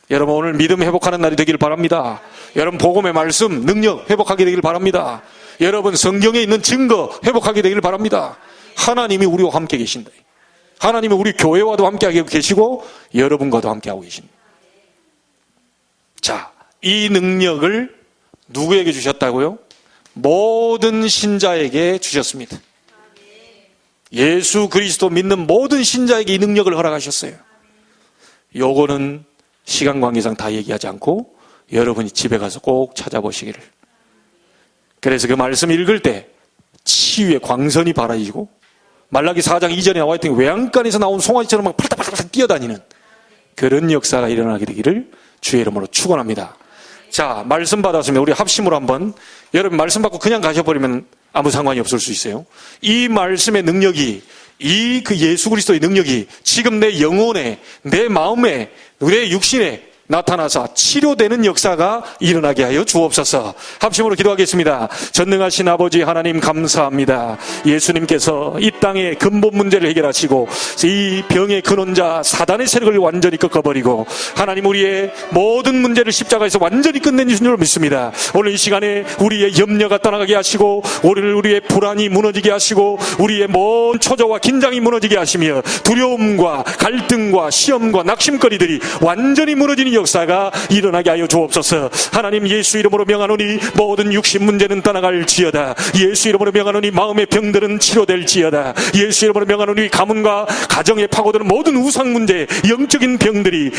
여러분, 오늘 믿음 회복하는 날이 되기를 바랍니다. 여러분, 복음의 말씀 능력 회복하게 되기를 바랍니다. 여러분, 성경에 있는 증거 회복하게 되기를 바랍니다. 하나님이 우리와 함께 계신다. 하나님이 우리 교회와도 함께하고 계시고 여러분과도 함께하고 계십니다. 자, 이 능력을 누구에게 주셨다고요? 모든 신자에게 주셨습니다. 예수 그리스도 믿는 모든 신자에게 이 능력을 허락하셨어요. 요거는 시간 관계상 다 얘기하지 않고 여러분이 집에 가서 꼭 찾아보시기를. 그래서 그 말씀 읽을 때 치유의 광선이 바라지고 말라기 4장 2절에 나와 있던 외양간에서 나온 송아지처럼 막 팔딱팔딱 뛰어다니는 그런 역사가 일어나게 되기를 주의 이름으로 축원합니다. 자, 말씀 받았으면 우리 합심으로 한번, 여러분 말씀 받고 그냥 가셔버리면 아무 상관이 없을 수 있어요. 이 말씀의 능력이, 이 그 예수 그리스도의 능력이 지금 내 영혼에, 내 마음에, 내 육신에 나타나서 치료되는 역사가 일어나게 하여 주옵소서. 합심으로 기도하겠습니다. 전능하신 아버지 하나님 감사합니다. 예수님께서 이 땅의 근본 문제를 해결하시고 이 병의 근원자 사단의 세력을 완전히 꺾어버리고 하나님 우리의 모든 문제를 십자가에서 완전히 끝내주신 줄 믿습니다. 오늘 이 시간에 우리의 염려가 떠나가게 하시고 오늘 우리의 불안이 무너지게 하시고 우리의 먼 초조와 긴장이 무너지게 하시며 두려움과 갈등과 시험과 낙심거리들이 완전히 무너지는 역사가 일어나게 하여 주옵소서. 하나님 예수 이름으로 명하노니 모든 육신 문제는 떠나갈지어다. 예수 이름으로 명하노니 마음의 병들은 치료될지어다. 예수 이름으로 명하노니 가문과 가정에 파고드는 모든 우상 문제, 영적인 병들이,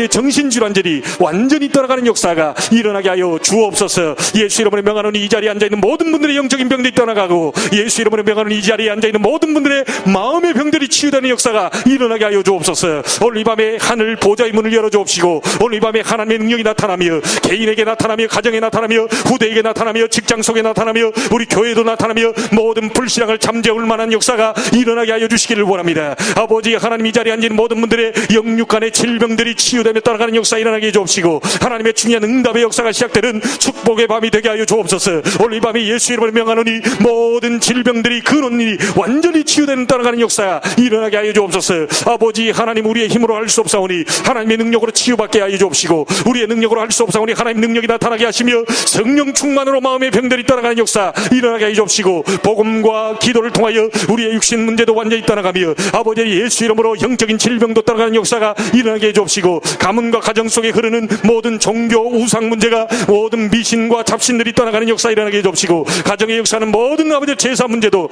정신질환들이 완전히 떠나가는 역사가 일어나게 하여 주옵소서. 예수 이름으로 명하노니 이 자리에 앉아있는 모든 분들의 영적인 병들이 떠나가고 예수 이름으로 명하노니 이 자리에 앉아있는 모든 분들의 마음의 병들이 치유되는 역사가 일어나게 하여 주옵소서. 오늘 이 밤에 하늘 보좌의 문을 열어주옵시고 오늘 이 밤에 하나님의 능력이 나타나며 개인에게 나타나며 가정에 나타나며 후대에게 나타나며 직장 속에 나타나며 우리 교회도 나타나며 모든 불신앙을 잠재울 만한 역사가 일어나게 하여 주시기를 원합니다. 아버지 하나님 이 자리에 앉은 모든 분들의 영육간의 질병들이 치유되며 따라가는 역사 일어나게 해주옵시고 하나님의 중요한 응답의 역사가 시작되는 축복의 밤이 되게 하여 주옵소서. 오늘 이 밤에 예수 이름으로 명하노니 모든 질병들이 근원이 완전히 치유되는 따라가는 역사가 일어나게 하여 주옵소서. 아버지 하나님 우리의 힘으로 할 수 없사오니 하나님의 능력으로 치유받게 하여 주옵시고 우리의 능력으로 할 수 없사오니 하나님 능력이 나타나게 하시며 성령 충만으로 마음의 병들이 떠나가는 역사 일어나게 해주옵시고 복음과 기도를 통하여 우리의 육신 문제도 완전히 떠나가며 아버지 예수 이름으로 영적인 질병도 떠나가는 역사가 일어나게 해주옵시고 가문과 가정 속에 흐르는 모든 종교 우상 문제가 모든 미신과 잡신들이 떠나가는 역사 일어나게 해주옵시고 가정의 역사는 모든 아버지 제사 문제도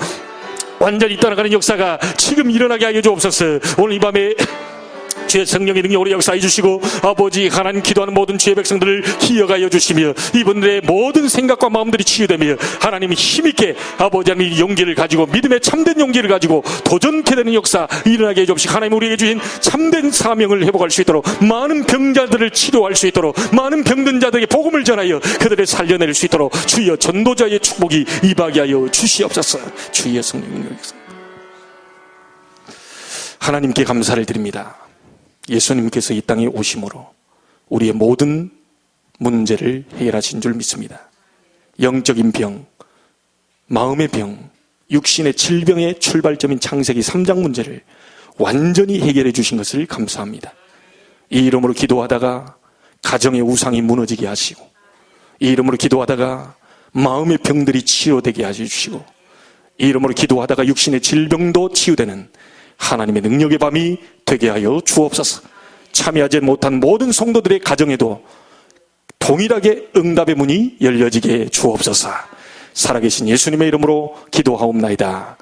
완전히 떠나가는 역사가 지금 일어나게 하여 주옵소서. 오늘 이 밤에 주의 성령의 능력으로 역사해 주시고 아버지 하나님 기도하는 모든 주의 백성들을 기억하여 주시며 이분들의 모든 생각과 마음들이 치유되며 하나님이 힘있게 아버지 하나님 용기를 가지고 믿음의 참된 용기를 가지고 도전케 되는 역사 일어나게 해주옵시고 하나님 우리에게 주신 참된 사명을 회복할 수 있도록 많은 병자들을 치료할 수 있도록 많은 병든 자들에게 복음을 전하여 그들을 살려낼 수 있도록 주여 전도자의 축복이 임하게 하여 주시옵소서. 주의 성령의 능력 하나님께 감사를 드립니다. 예수님께서 이 땅에 오심으로 우리의 모든 문제를 해결하신 줄 믿습니다. 영적인 병, 마음의 병, 육신의 질병의 출발점인 창세기 3장 문제를 완전히 해결해 주신 것을 감사합니다. 이 이름으로 기도하다가 가정의 우상이 무너지게 하시고 이 이름으로 기도하다가 마음의 병들이 치료되게 해주시고 이 이름으로 기도하다가 육신의 질병도 치유되는 하나님의 능력의 밤이 되게 하여 주옵소서. 참여하지 못한 모든 성도들의 가정에도 동일하게 응답의 문이 열려지게 주옵소서. 살아계신 예수님의 이름으로 기도하옵나이다.